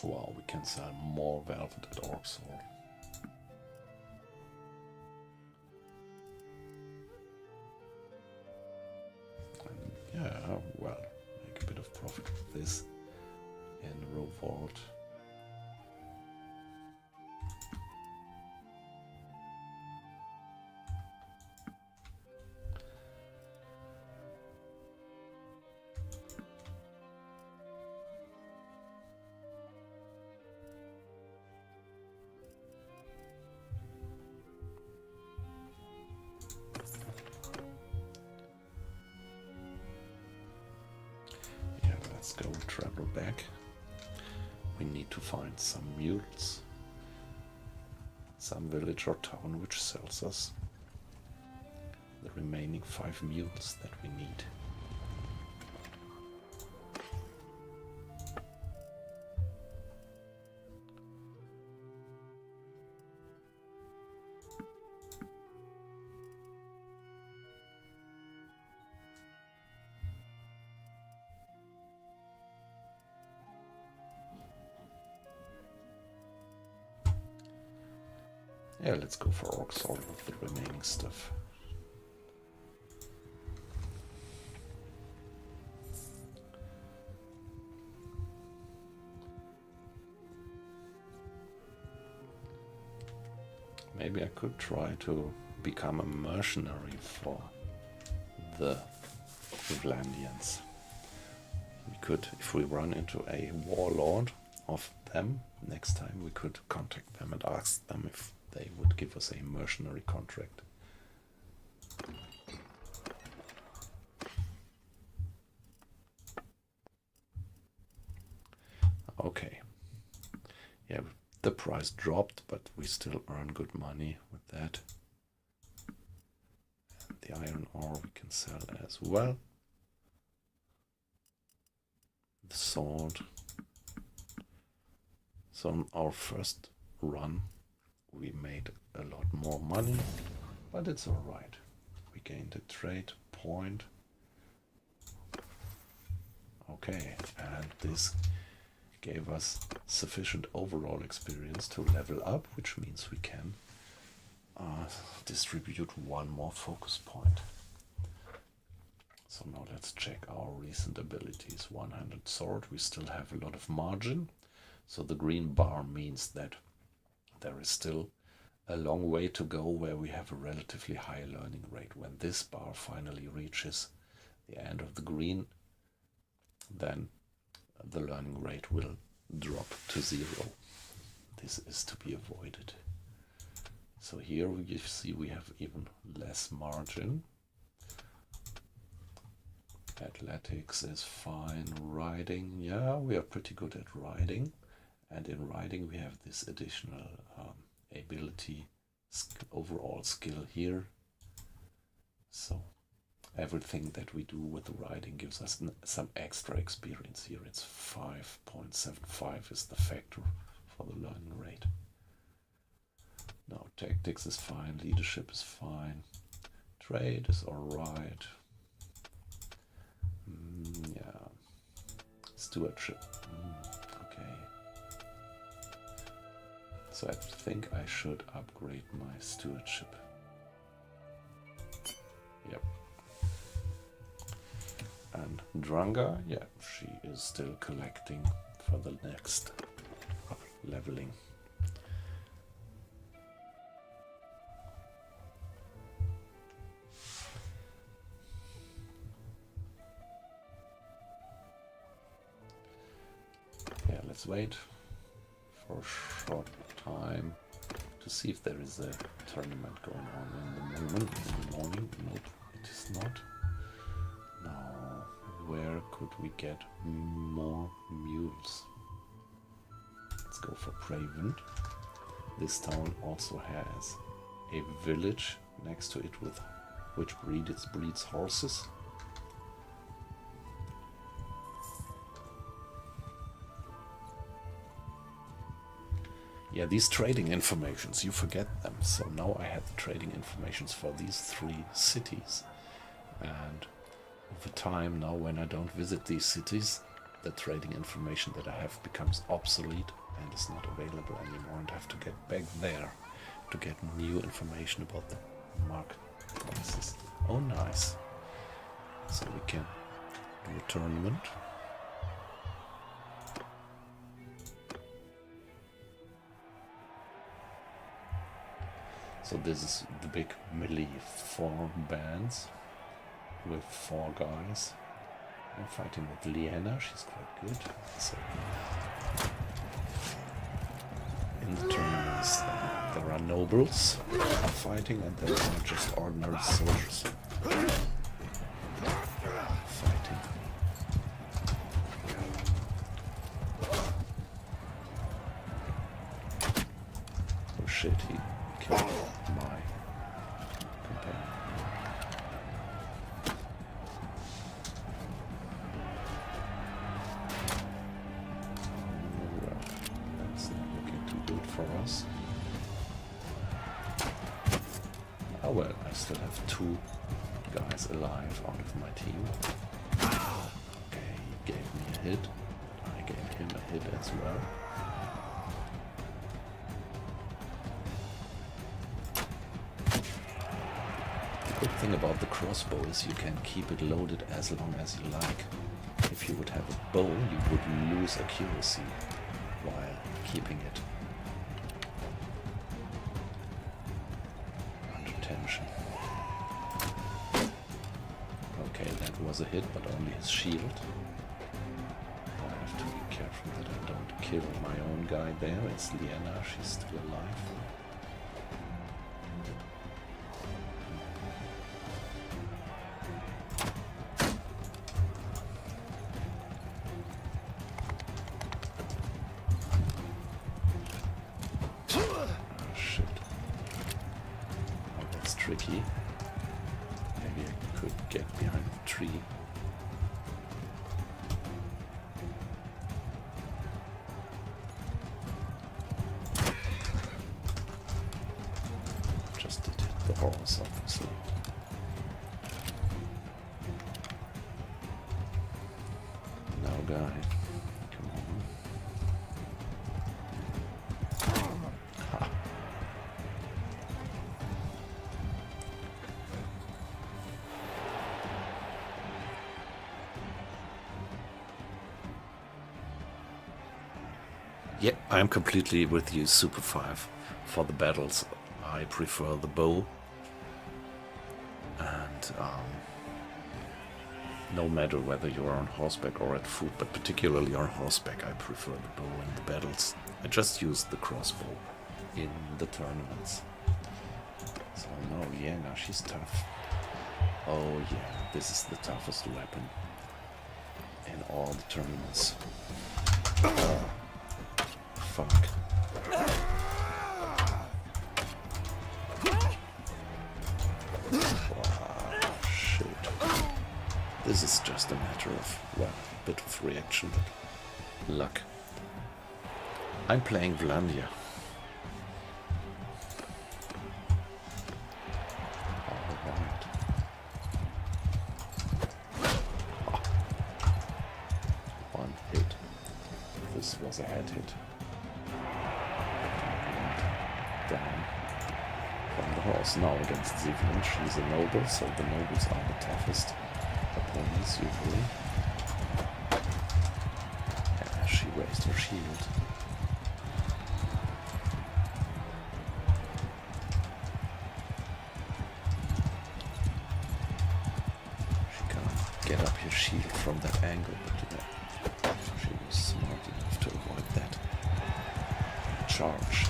Speaker 1: Wow, we can sell more velvet at Orksall. Yeah, well, make a bit of profit with this in Revolt. Let's go travel back. We need to find some mules, some village or town which sells us the remaining 5 mules that we need. Yeah, let's go for Orksall with the remaining stuff. Maybe I could try to become a mercenary for the Clevelandians. We could, if we run into a warlord of them, next time we could contact them and ask them if they would give us a mercenary contract. Okay. Yeah, the price dropped, but we still earn good money with that. And the iron ore we can sell as well. The sword. So on our first run, we made a lot more money, but it's alright. We gained a trade point. Okay, and this gave us sufficient overall experience to level up, which means we can distribute 1 more focus point. So now let's check our recent abilities. 100 sword, we still have a lot of margin. So the green bar means that there is still a long way to go where we have a relatively high learning rate. When this bar finally reaches the end of the green, then the learning rate will drop to 0. This is to be avoided. So here you see we have even less margin. Athletics is fine. Riding, yeah, we are pretty good at riding. And in riding we have this additional ability, overall skill here. So everything that we do with the riding gives us some extra experience here. It's 5.75 is the factor for the learning rate. Now tactics is fine, leadership is fine, trade is alright. Yeah, stewardship. Okay. So I think I should upgrade my stewardship. Yep. And Dranga, yeah, she is still collecting for the next leveling. let's wait for a short time to see if there is a tournament going on in the morning. Nope, it is not. Now, where could we get more mules? Let's go for Craven. This town also has a village next to it with which breeds horses. Yeah, these trading informations, you forget them. So now I have the trading informations for these 3 cities. And over time, now when I don't visit these cities, the trading information that I have becomes obsolete and is not available anymore, and I have to get back there to get new information about the marketplaces. Oh, nice. So we can do a tournament. So this is the big melee 4 bands with 4 guys. I'm fighting with Liana, she's quite good. So in the tournaments there are nobles fighting, and there are just ordinary soldiers fighting. Oh shit, he killed my companion. Well, that's not looking too good for us. Oh well, I still have 2 guys alive out of my team. Okay, he gave me a hit. I gave him a hit as well. The good thing about the crossbow is you can keep it loaded as long as you like. If you would have a bow, you would lose accuracy while keeping it under tension. Okay, that was a hit, but only his shield. I have to be careful that I don't kill my own guy there. It's Liana, she's still alive. Tricky. Maybe I could get behind the tree. Just did hit the horse, obviously. Now, guy, come on. Ha. Yeah, I'm completely with you, Super 5. For the battles, I prefer the bow. And no matter whether you're on horseback or at foot, but particularly on horseback, I prefer the bow in the battles. I just use the crossbow in the tournaments. So no, yeah, now she's tough. Oh yeah, this is the toughest weapon in all the tournaments. Fuck. Wow, shit. This is just a matter of, well, a bit of reaction, but luck. I'm playing Vlandia. Alright. Oh. One hit. This was a head hit. Down from the horse. Now against Zivlin, she's a noble, so the nobles are the toughest opponents usually. Yeah, she raised her shield. She can't get up her shield from that angle, but she was smart enough to avoid that. charge.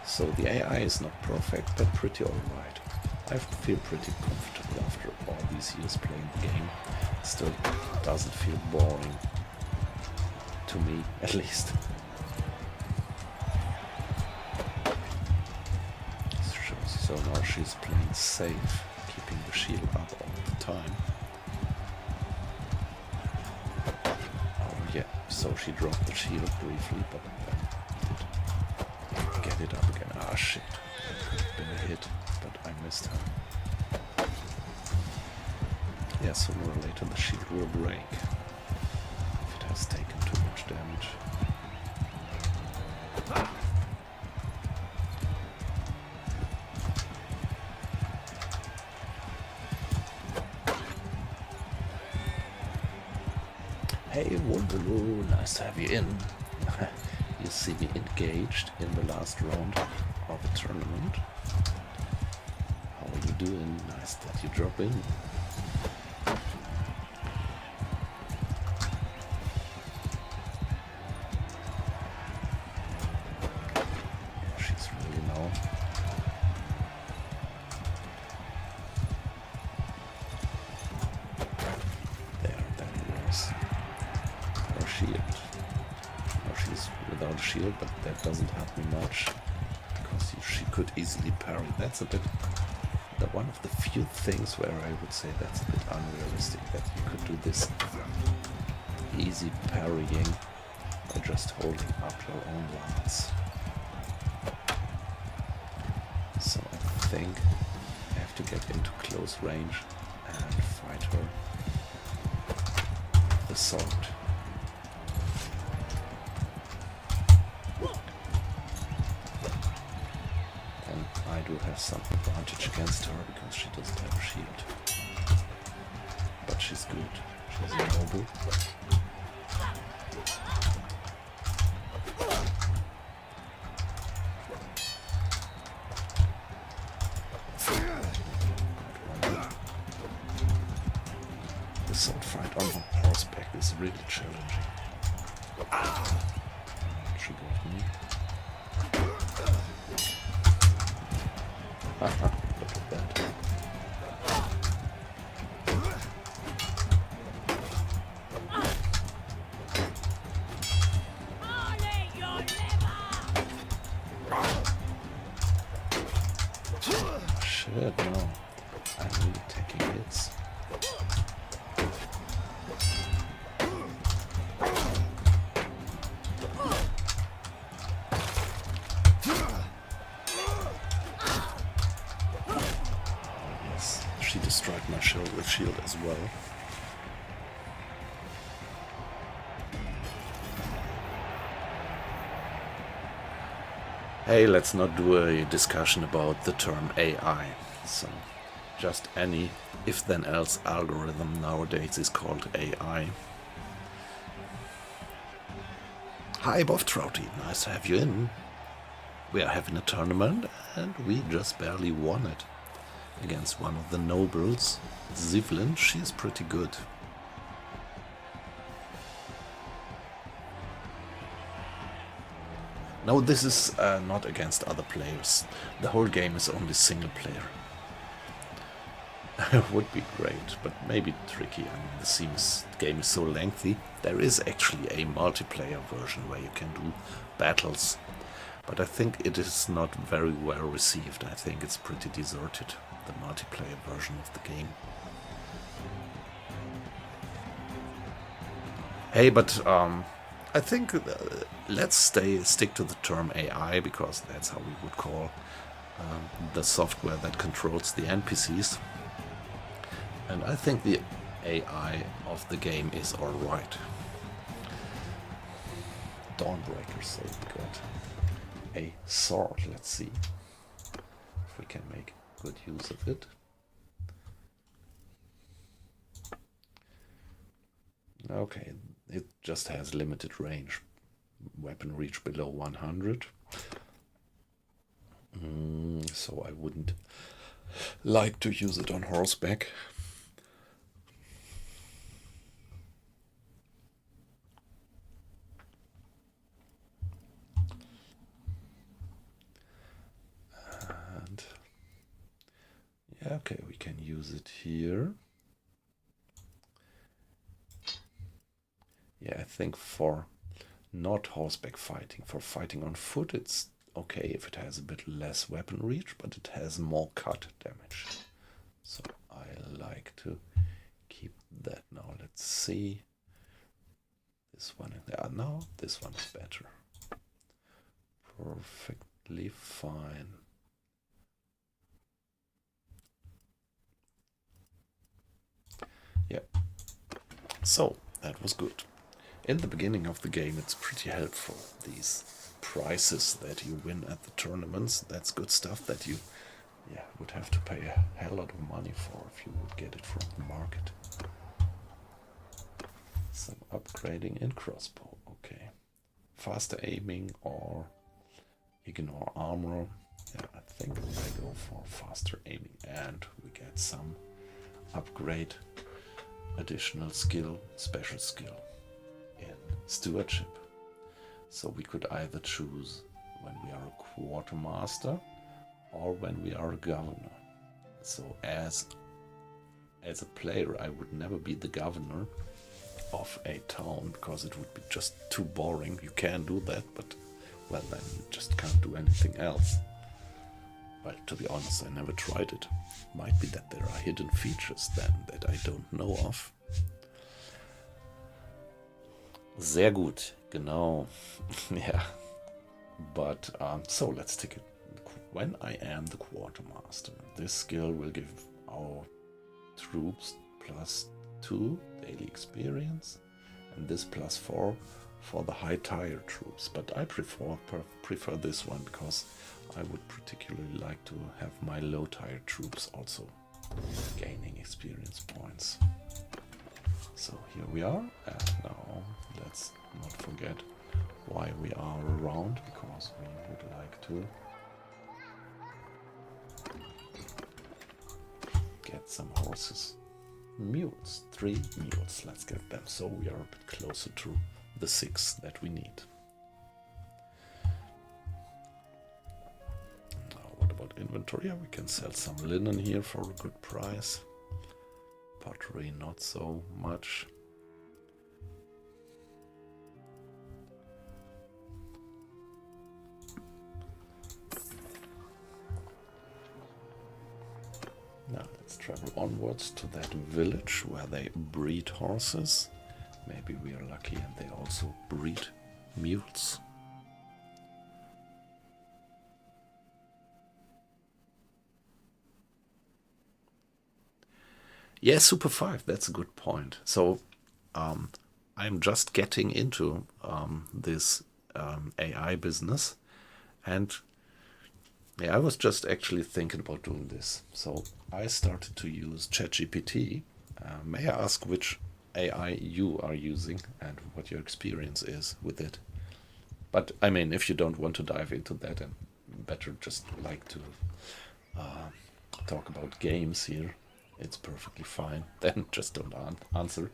Speaker 1: So the AI is not perfect, but pretty alright. I feel pretty comfortable after all these years playing the game. Still doesn't feel boring. To me, at least. So now she's playing safe, keeping the shield up all the time. Oh yeah, so she dropped the shield briefly, but then did get it up again. Ah shit, that could have been a hit, but I missed her. Yeah, sooner or later the shield will break if it has taken too much damage. Hey Wonderloo, nice to have you in. You see me engaged in the last round of a tournament. How are you doing? Nice that you drop in. She's really now. There, that was her shield. Now she's without a shield, but that doesn't help me much because she could easily parry. That's a bit one of the few things where I would say that's a bit unrealistic, that you could do this easy parrying by just holding up your own lance. So I think I have to get into close range and fight her with the sword. And I do have some advantage against her because she doesn't have a shield. But she's good. She's a noble. The sword fight on horseback is really challenging. She got me. Haha, look at that. Shit, no. I'm really taking hits. Yes, she destroyed my shield as well. Hey, let's not do a discussion about the term AI. So, just any if-then-else algorithm nowadays is called AI. Hi, Bob Trouty, nice to have you in. We are having a tournament and we just barely won it. Against one of the nobles, Zivlin. She is pretty good. No, this is not against other players. The whole game is only single player. Would be great, but maybe tricky. I mean, the game is so lengthy. There is actually a multiplayer version where you can do battles, but I think it is not very well received. I think it's pretty deserted, the multiplayer version of the game. Hey, but I think let's stick to the term AI, because that's how we would call the software that controls the NPCs. And I think the AI of the game is alright. Dawnbreaker, so we got a sword. Let's see if we can make good use of it. Okay, it just has limited range. Weapon reach below 100. So I wouldn't like to use it on horseback. we can use it here. Yeah, I think for not horseback fighting, for fighting on foot, it's okay if it has a bit less weapon reach, but it has more cut damage. So I like to keep that. Now let's see. This one in there. No, this one is better. Perfectly fine. Yeah. So that was good. In the beginning of the game, it's pretty helpful. These prizes that you win at the tournaments, that's good stuff that you would have to pay a hell lot of money for if you would get it from the market. Some upgrading in crossbow, okay. Faster aiming or ignore armor. Yeah, I think I go for faster aiming, and we get some upgrade, additional skill, special skill in stewardship. So we could either choose when we are a quartermaster or when we are a governor. So as a player, I would never be the governor of a town because it would be just too boring. You can do that, but well, then you just can't do anything else. Well, to be honest, I never tried it. Might be that there are hidden features then that I don't know of. Sehr gut, genau. Yeah. But, so let's take it. When I am the quartermaster, this skill will give our troops +2 daily experience, and this +4 for the high tier troops. But I prefer this one because I would particularly like to have my low tier troops also gaining experience points. So here we are, and now let's not forget why we are around, because we would like to get some horses. Mules, 3 mules, let's get them, so we are a bit closer to the 6 that we need. Now what about inventory? Yeah, we can sell some linen here for a good price. Pottery not so much. Now let's travel onwards to that village where they breed horses. Maybe we are lucky and they also breed mules. Yeah, Super 5, that's a good point. So I'm just getting into this AI business, and yeah, I was just actually thinking about doing this. So I started to use ChatGPT. May I ask which AI you are using and what your experience is with it? But I mean, if you don't want to dive into that and better just like to talk about games here, it's perfectly fine. Then just don't answer.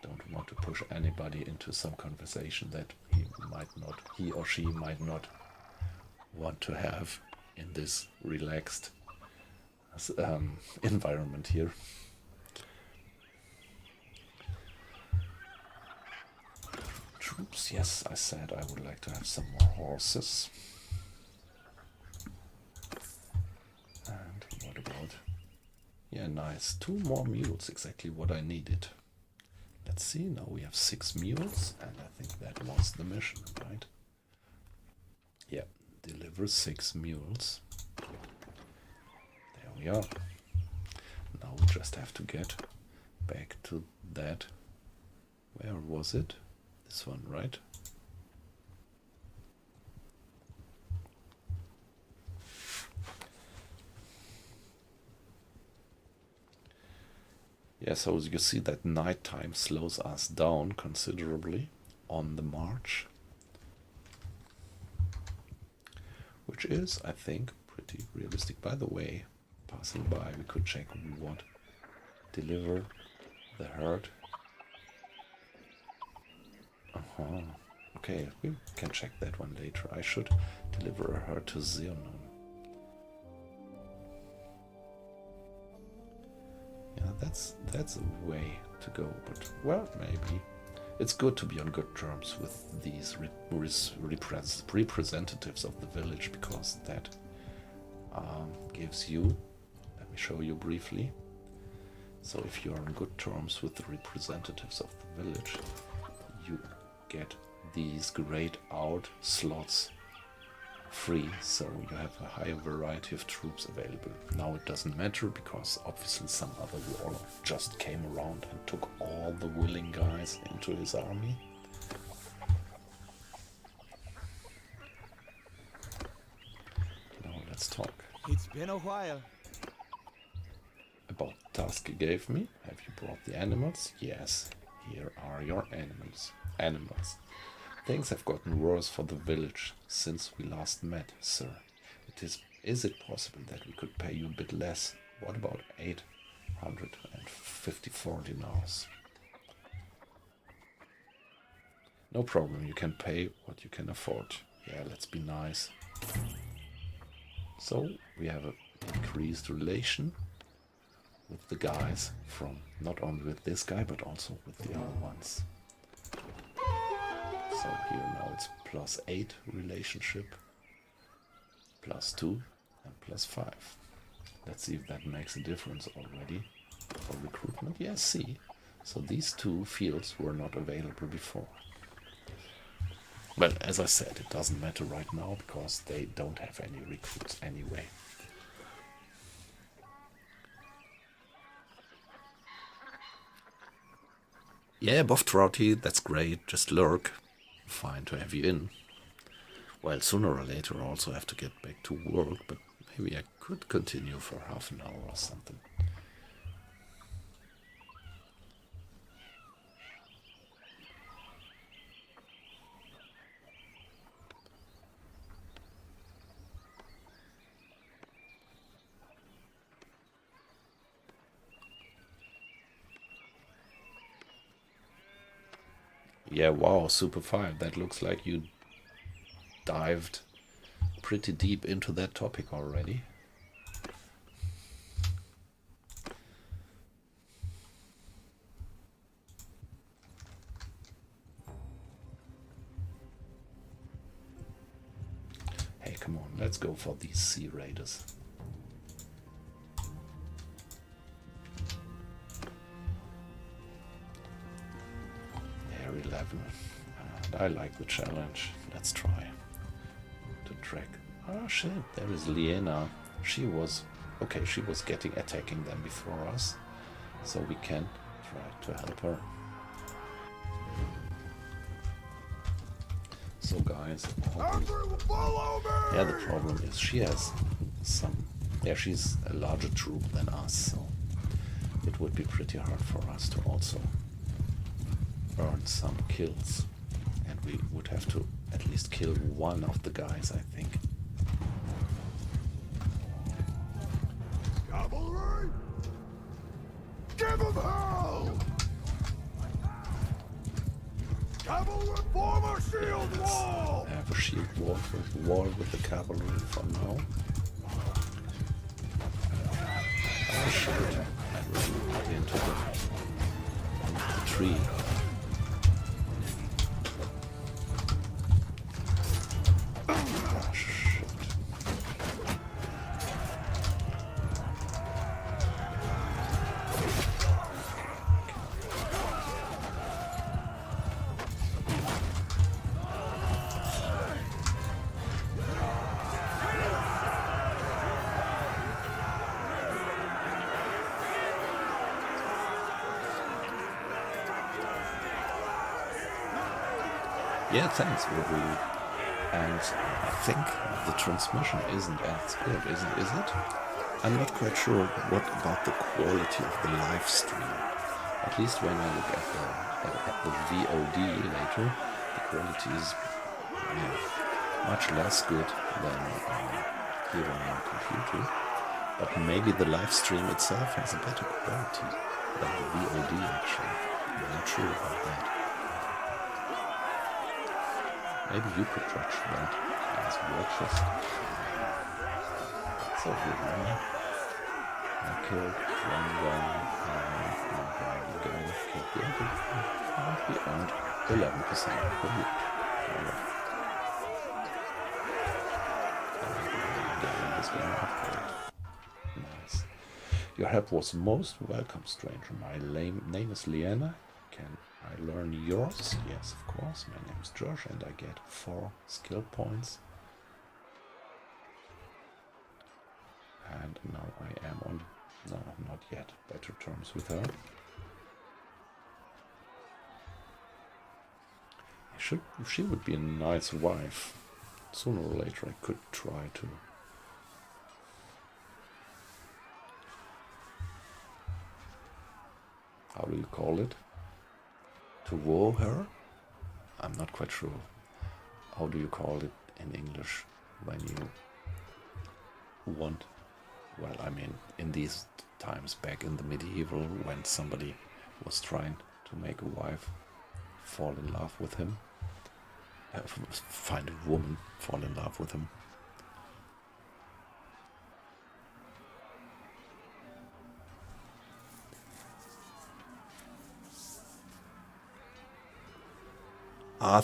Speaker 1: Don't want to push anybody into some conversation that he or she might not want to have in this relaxed environment here. Troops, yes, I said I would like to have some more horses. And what about... Yeah, nice. 2 more mules, exactly what I needed. Let's see, now we have 6 mules, and I think that was the mission, right? Yeah, deliver 6 mules. There we are. Now we just have to get back to that. Where was it? This one, right? Yeah, so you see that nighttime slows us down considerably on the march, which is, I think, pretty realistic. By the way, passing by, we could check what deliver the herd. Okay, we can check that one later. I should deliver a herd to Xenon. that's a way to go. But well, maybe it's good to be on good terms with these representatives of the village, because that gives you. Let me show you briefly. So if you are on good terms with the representatives of the village, you get these grayed out slots free, so you have a higher variety of troops available. Now it doesn't matter, because obviously some other warlord just came around and took all the willing guys into his army. Now let's talk
Speaker 2: It's been a while.
Speaker 1: about the task you gave me. Have you brought the animals? Yes, here are your animals. Things have gotten worse for the village since we last met, sir. Is it possible that we could pay you a bit less? What about 854 dinars? No problem, you can pay what you can afford. Yeah, let's be nice. So we have an increased relation with the guys, from not only with this guy but also with the other ones. So here now it's +8 relationship, +2 and +5. Let's see if that makes a difference already for recruitment. Yes, see. So these two fields were not available before. Well, as I said, it doesn't matter right now because they don't have any recruits anyway. Yeah, Buff Trouty, that's great. Just lurk. Fine to have you in. Well, sooner or later I also have to get back to work, but maybe I could continue for half an hour or something. Yeah, wow, Super 5. That looks like you dived pretty deep into that topic already. Hey, come on, let's go for these Sea Raiders. Area 11. And I like the challenge. Let's try to track. Oh shit, there is Liena. She was getting attacking them before us, so we can try to help her. So guys, yeah, the problem is she has she's a larger troop than us, so it would be pretty hard for us to also earn some kills, and we would have to at least kill one of the guys, I think.
Speaker 3: Cavalry! Give him hell! Cavalry, form a shield wall!
Speaker 1: Have a shield wall with the cavalry for now. Oh shit, I really got into the tree. Yeah, thanks, Ruby. And I think the transmission isn't as good, is it? I'm not quite sure what about the quality of the live stream. At least when I look at the VOD later, the quality is much less good than here on my computer. But maybe the live stream itself has a better quality than the VOD actually. I'm not sure about that. Maybe you could judge that as watchers. So good, man. I killed one guy, and again killed the other, and we earned 11% per loot. Alright. And this one upgrade. Nice. Your help was most welcome, stranger. My name is Liana. Can I learn yours? Yes, of course. My name is Josh, and I get 4 skill points. And now I am on, no, not yet, better terms with her. She would be a nice wife. Sooner or later I could try to. How do you call it? To woo her? I'm not quite sure. How do you call it in English when you want? Well, I mean, in these times back in the medieval, when somebody was trying to make a wife fall in love with him, find a woman, fall in love with him.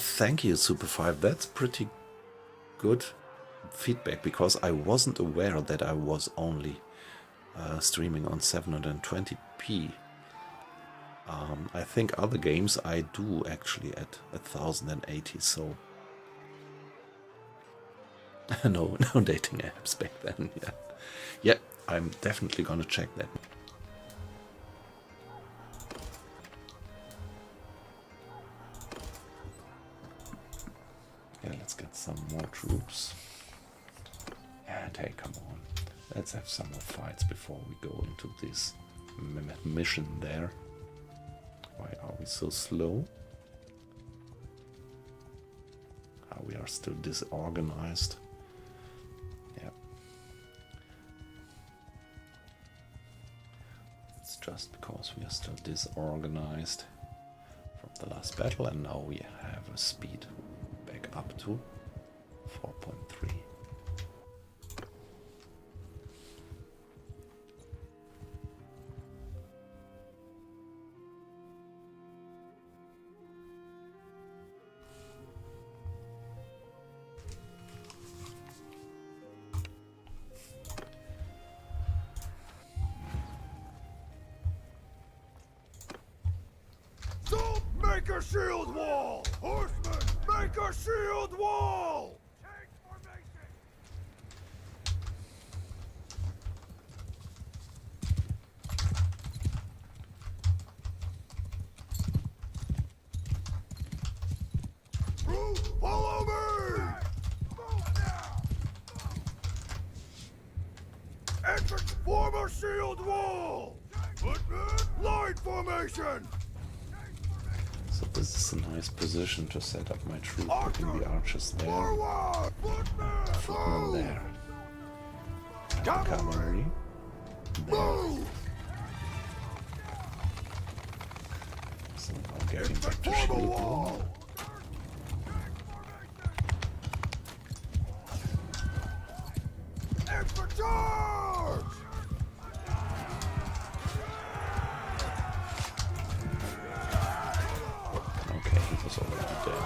Speaker 1: Thank you, Super5. That's pretty good feedback, because I wasn't aware that I was only streaming on 720p. I think other games I do actually at 1080, so no dating apps back then. Yeah, I'm definitely gonna check that. Yeah, let's get some more troops. And hey, come on. Let's have some more fights before we go into this mission there. Why are we so slow? We are still disorganized. Yeah. It's just because we are still disorganized from the last battle, and now we have a speed back up to 4.3.
Speaker 3: Make a shield wall! Horsemen, make a shield wall! Take formation! Follow me! Move now! Entrance, form a shield wall! Footmen, line formation!
Speaker 1: So this is a nice position to set up my troop, putting the archers there,
Speaker 3: Forward!
Speaker 1: footmen there, and the cavalry there. So now getting back to shield wall.
Speaker 3: Charge!
Speaker 1: Okay, he was already dead.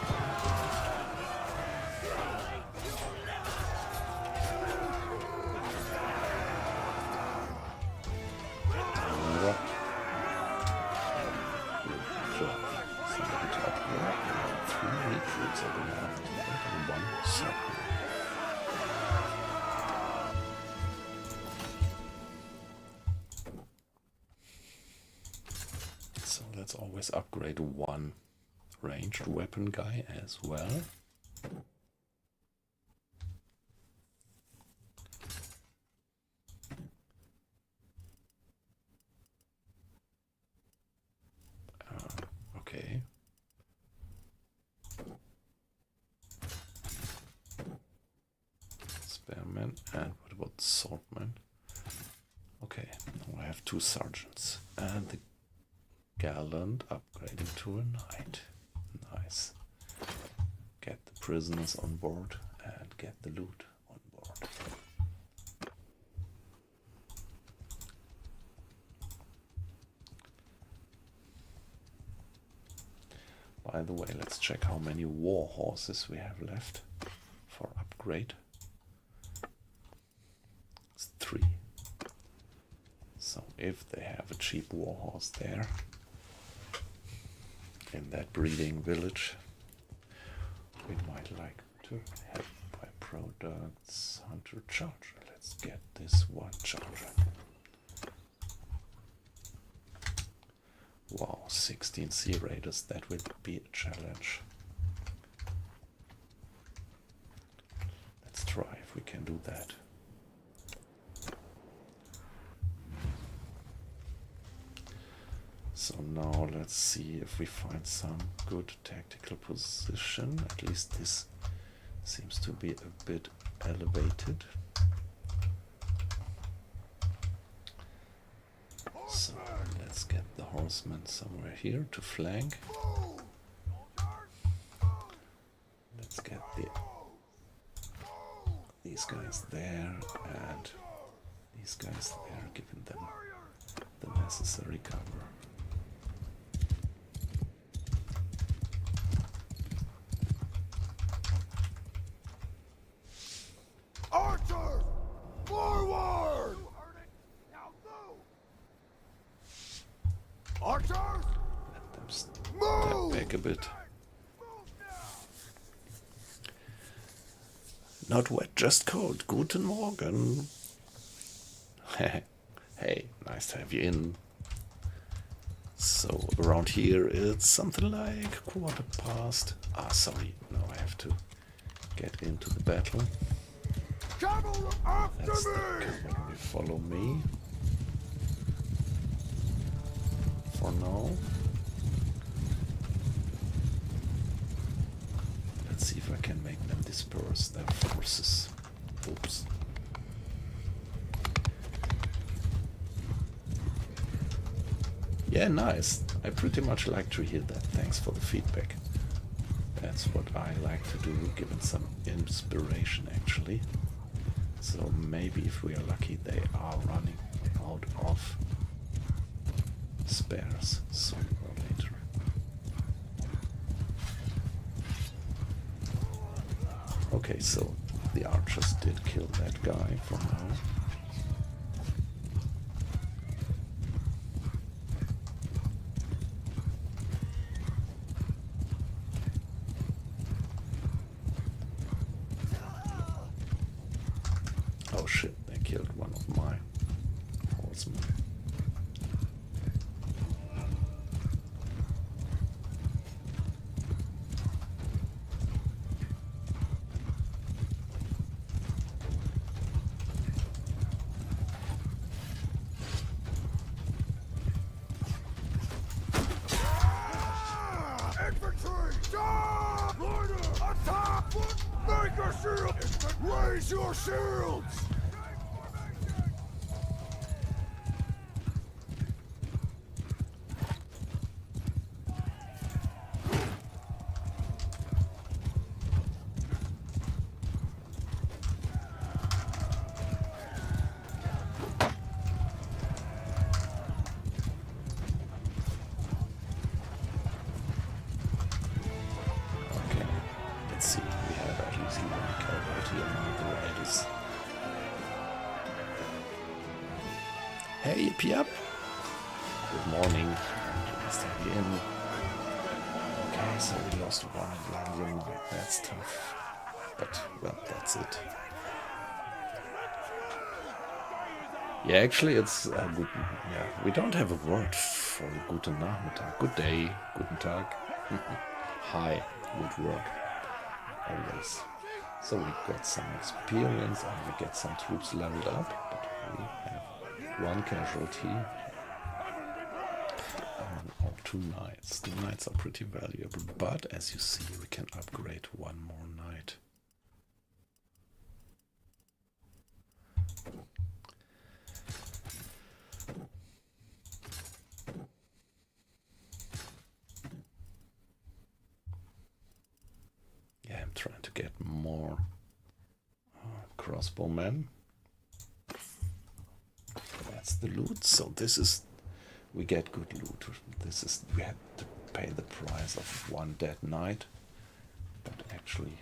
Speaker 1: Sure. Somebody to upgrade. 3 recruits are gonna have to make, and 1 sub. So let's always upgrade 1 ranged weapon guy as well. Okay. Spearman, and what about swordman? Okay, now I have 2 sergeants, and the gallant upgrading to a knight. Nice. Get the prisoners on board and get the loot on board. By the way, let's check how many war horses we have left for upgrade. It's 3. So if they have a cheap war horse there, in that breeding village, we might like to have byproducts. Hunter charger. Let's get this one charger. Wow, 16 sea raiders, that would be a challenge. Let's try if we can do that. So now let's see if we find some good tactical position. At least this seems to be a bit elevated. So let's get the horsemen somewhere here to flank. Let's get these guys there and these guys there, giving them the necessary cover.
Speaker 3: Archer! Forward! Archers!
Speaker 1: Let them step back a bit. Not wet, just cold. Guten Morgen. Hey, nice to have you in. So around here it's something like 1:15. Ah, sorry. No, I have to get into the battle. That's the cavalry. Follow me. For now. Let's see if I can make them disperse their forces. Oops. Yeah, nice. I pretty much like to hear that. Thanks for the feedback. That's what I like to do, given some inspiration actually. So maybe if we are lucky, they are running out of spares sooner or later. Okay, so the archers did kill that guy for now. Oh shit, they killed one of my horsemen.
Speaker 3: Infantry! Stop! Rider! Attack! Make a shield! Raise your shields!
Speaker 1: Okay, let's see. We have at least one casualty among the riders. Hey, Piap! Good morning. Nice to have you in. Okay, so we lost one London. That's tough. But, well, that's it. Yeah, actually, it's good. Yeah, we don't have a word for guten Nachmittag. Good day, guten Tag. Hi, good work. Always. So we got some experience and we get some troops leveled up, but we have one casualty or 2 knights. The knights are pretty valuable, but as you see, we can upgrade one more knight. Yeah, I'm trying to get more crossbowmen. That's the loot. So this is, we get good loot. This is, we had the pay the price of one dead knight, but actually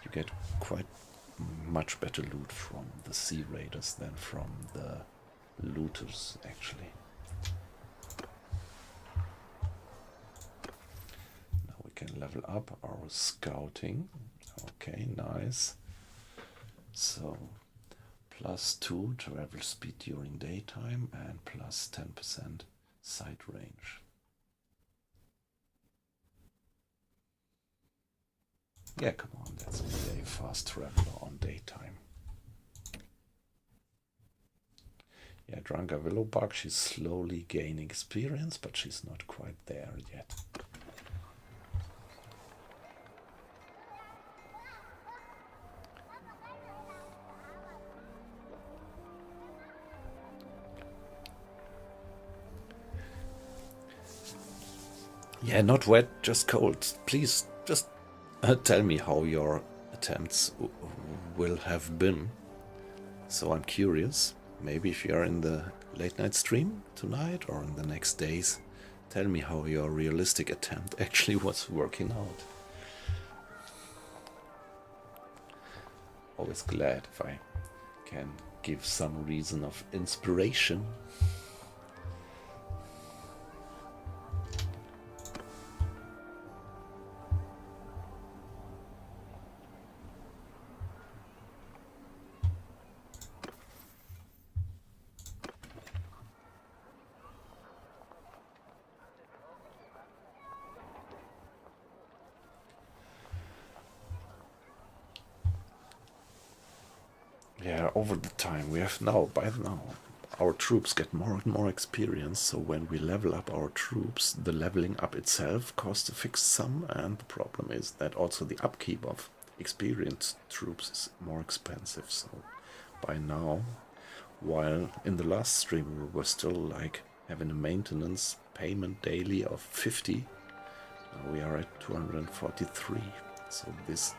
Speaker 1: you get quite much better loot from the sea raiders than from the looters actually. Now we can level up our scouting. Okay, nice. So +2 travel speed during daytime and +10% sight range. Yeah, come on, that's a fast traveler on daytime. Yeah, Dranga Willowbug, she's slowly gaining experience, but she's not quite there yet. Yeah, not wet, just cold. Please, just tell me how your attempts will have been. So I'm curious. Maybe if you're in the late night stream tonight or in the next days, tell me how your realistic attempt actually was working out. Always glad if I can give some reason of inspiration. Yeah, over the time we have now, by now, our troops get more and more experience, so when we level up our troops, the leveling up itself costs a fixed sum, and the problem is that also the upkeep of experienced troops is more expensive. So by now, while in the last stream we were still like having a maintenance payment daily of 50, now we are at 243, so this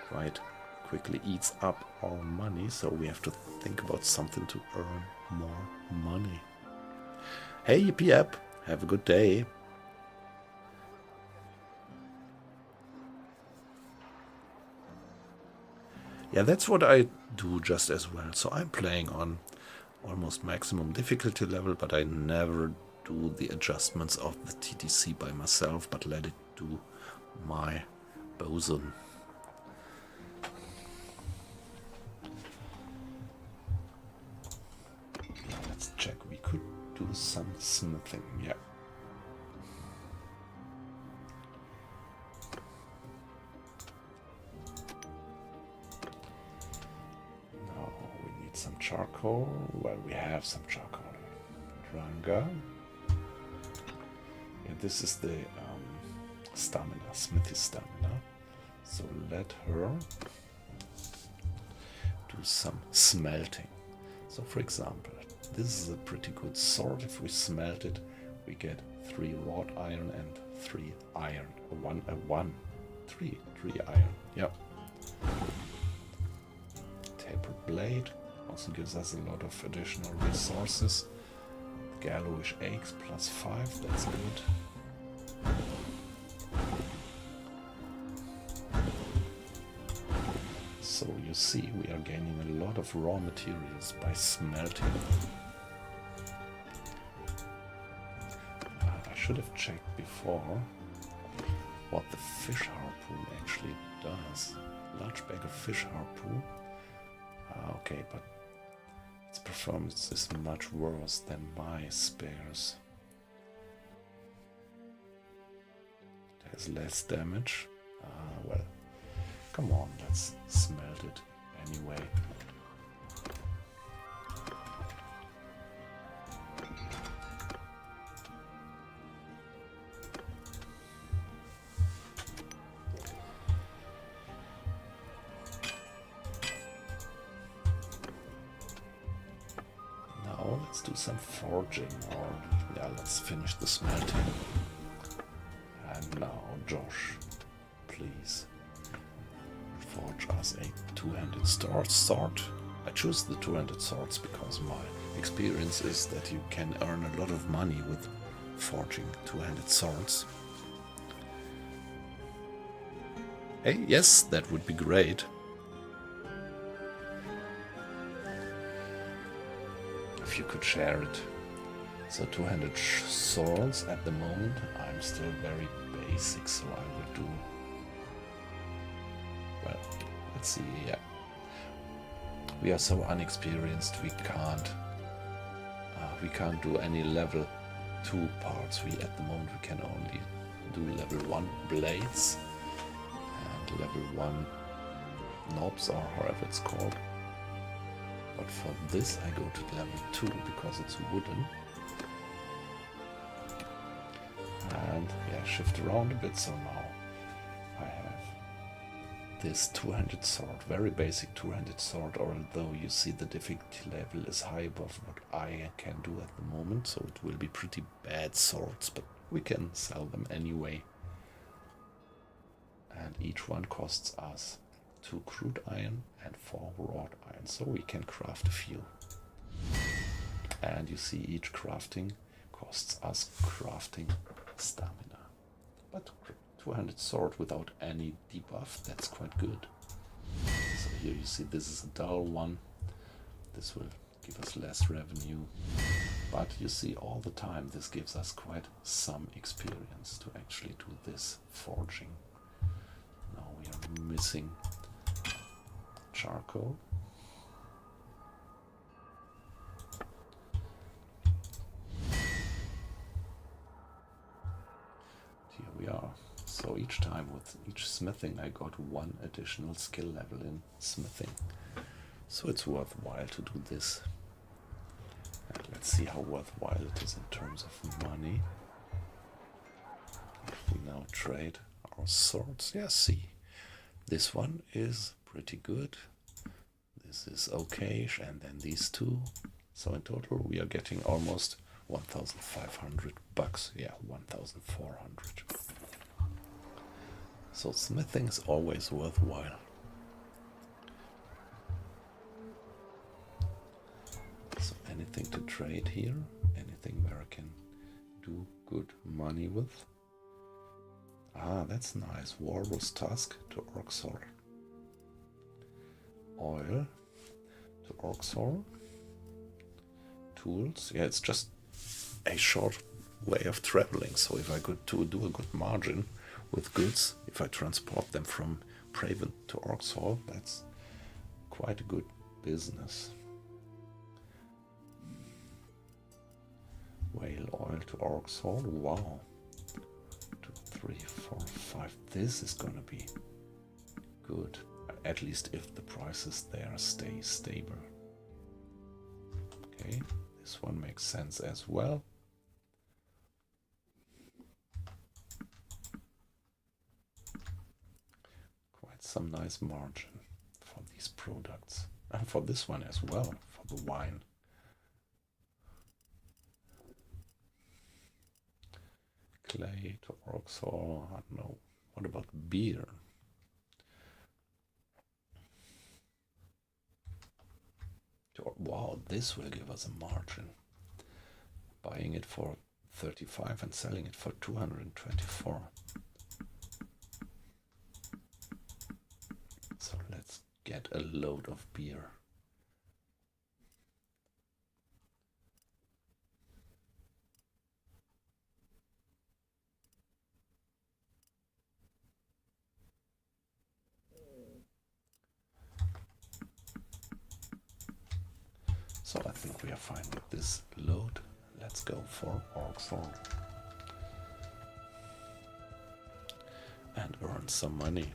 Speaker 1: quite quickly eats up our money, so we have to think about something to earn more money. Hey Piep, have a good day. Yeah, that's what I do just as well. So I'm playing on almost maximum difficulty level, but I never do the adjustments of the TTC by myself, but let it do my boson. Let's check. We could do some smithing. Yeah. Now we need some charcoal. Well, we have some charcoal. Dranga. Yeah, this is the stamina, smithy stamina. So let her do some smelting. So for example, this is a pretty good sword. If we smelt it, we get 3 wrought iron and 3 iron. Three iron. Yep. Tapered blade also gives us a lot of additional resources. Gallowish eggs +5, that's good. So you see, we are gaining a lot of raw materials by smelting. I should have checked before what the fish harpoon actually does. Large bag of fish harpoon. Okay, but its performance is much worse than my spares. It has less damage. Well, come on, let's smelt it anyway. Now let's do some forging, or yeah, let's finish the smelting. And now, Josh, please forge us a two-handed sword. I choose the two-handed swords because my experience is that you can earn a lot of money with forging two-handed swords. Hey, yes, that would be great. If you could share it. So 200 swords at the moment. I'm still very basic, so I would do... Well, let's see, yeah. We are so unexperienced, we can't do any level 2 parts. At the moment we can only do level 1 blades and level 1 knobs, or however it's called. But for this I go to level 2 because it's wooden. And yeah, shift around a bit, so now I have this 200 sword, very basic 200 sword, although you see the difficulty level is high above what I can do at the moment, so it will be pretty bad swords, but we can sell them anyway. And each one costs us 2 crude iron and 4 wrought iron, so we can craft a few. And you see each crafting costs us crafting stamina. But 200 sword without any debuff, that's quite good. So here you see this is a dull one. This will give us less revenue. But you see all the time this gives us quite some experience to actually do this forging. Now we are missing charcoal. Here we are. So each time with each smithing I got 1 additional skill level in smithing. So it's worthwhile to do this. And let's see how worthwhile it is in terms of money. If we now trade our swords, yeah, see, this one is pretty good. This is okay, and then these two. So in total we are getting almost 1,500 bucks. Yeah, 1,400. So smithing is always worthwhile. So anything to trade here, anything where I can do good money with. Ah, that's nice. Walrus tusk to Orxor. Oil to Orxor. Tools. Yeah, it's just a short way of traveling. So if I could do a good margin with goods, if I transport them from Praven to Orxor, that's quite a good business. Whale oil to Orxor. Wow. 2, 3, 4, 5. This is gonna be good. At least if the prices there stay stable. Okay, this one makes sense as well. Quite some nice margin for these products. And for this one as well, for the wine. Clay to Orxor. No. What about beer? Wow, this will give us a margin. Buying it for 35 and selling it for 224. So let's get a load of beer. So I think we are fine with this load. Let's go for Orxor and earn some money.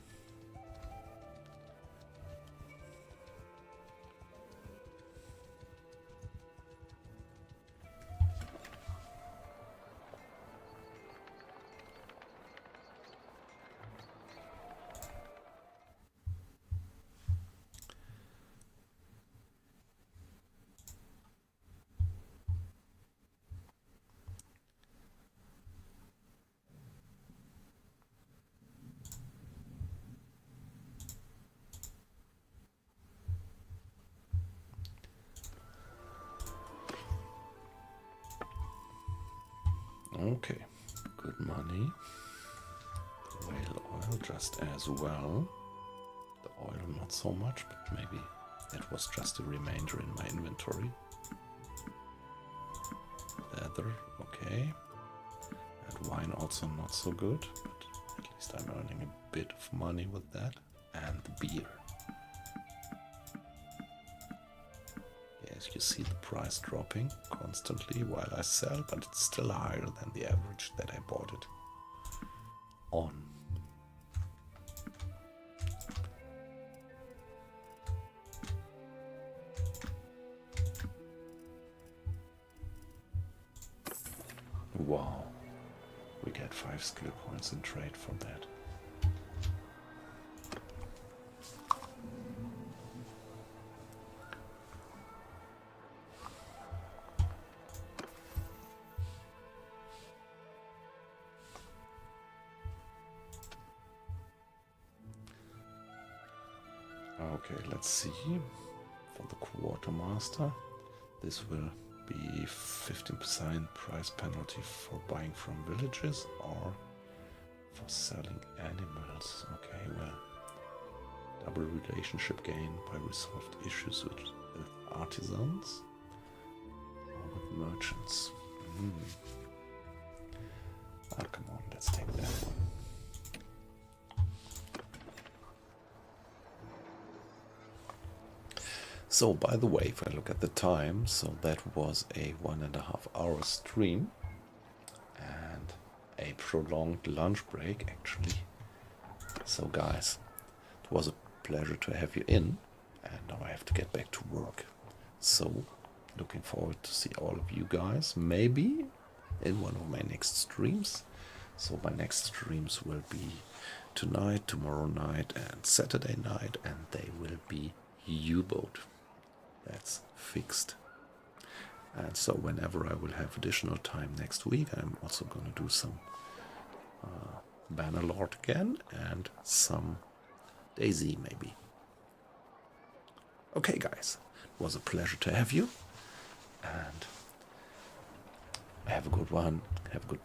Speaker 1: Okay, good money. Whale oil just as well. The oil not so much, but maybe it was just a remainder in my inventory. Leather, okay. And wine also not so good, but at least I'm earning a bit of money with that. And the beer. Yes, you see the price dropping constantly while I sell, but it's still higher than the average that I bought it on. Wow, we get 5 skill points in trade for that. Okay, let's see. For the quartermaster, this will be 15% price penalty for buying from villages or for selling animals. Okay, well, double relationship gain by resolved issues with artisans or with merchants. Ah, come on, let's take that one. So, by the way, if I look at the time, so that was a 1.5 hour stream and a prolonged lunch break, actually. So, guys, it was a pleasure to have you in, and now I have to get back to work. So, looking forward to see all of you guys, maybe in one of my next streams. So, my next streams will be tonight, tomorrow night, and Saturday night, and they will be U-boat. That's fixed. And so whenever I will have additional time next week, I'm also going to do some Bannerlord again and some Daisy maybe. Okay guys, it was a pleasure to have you, and have a good one, have a good day.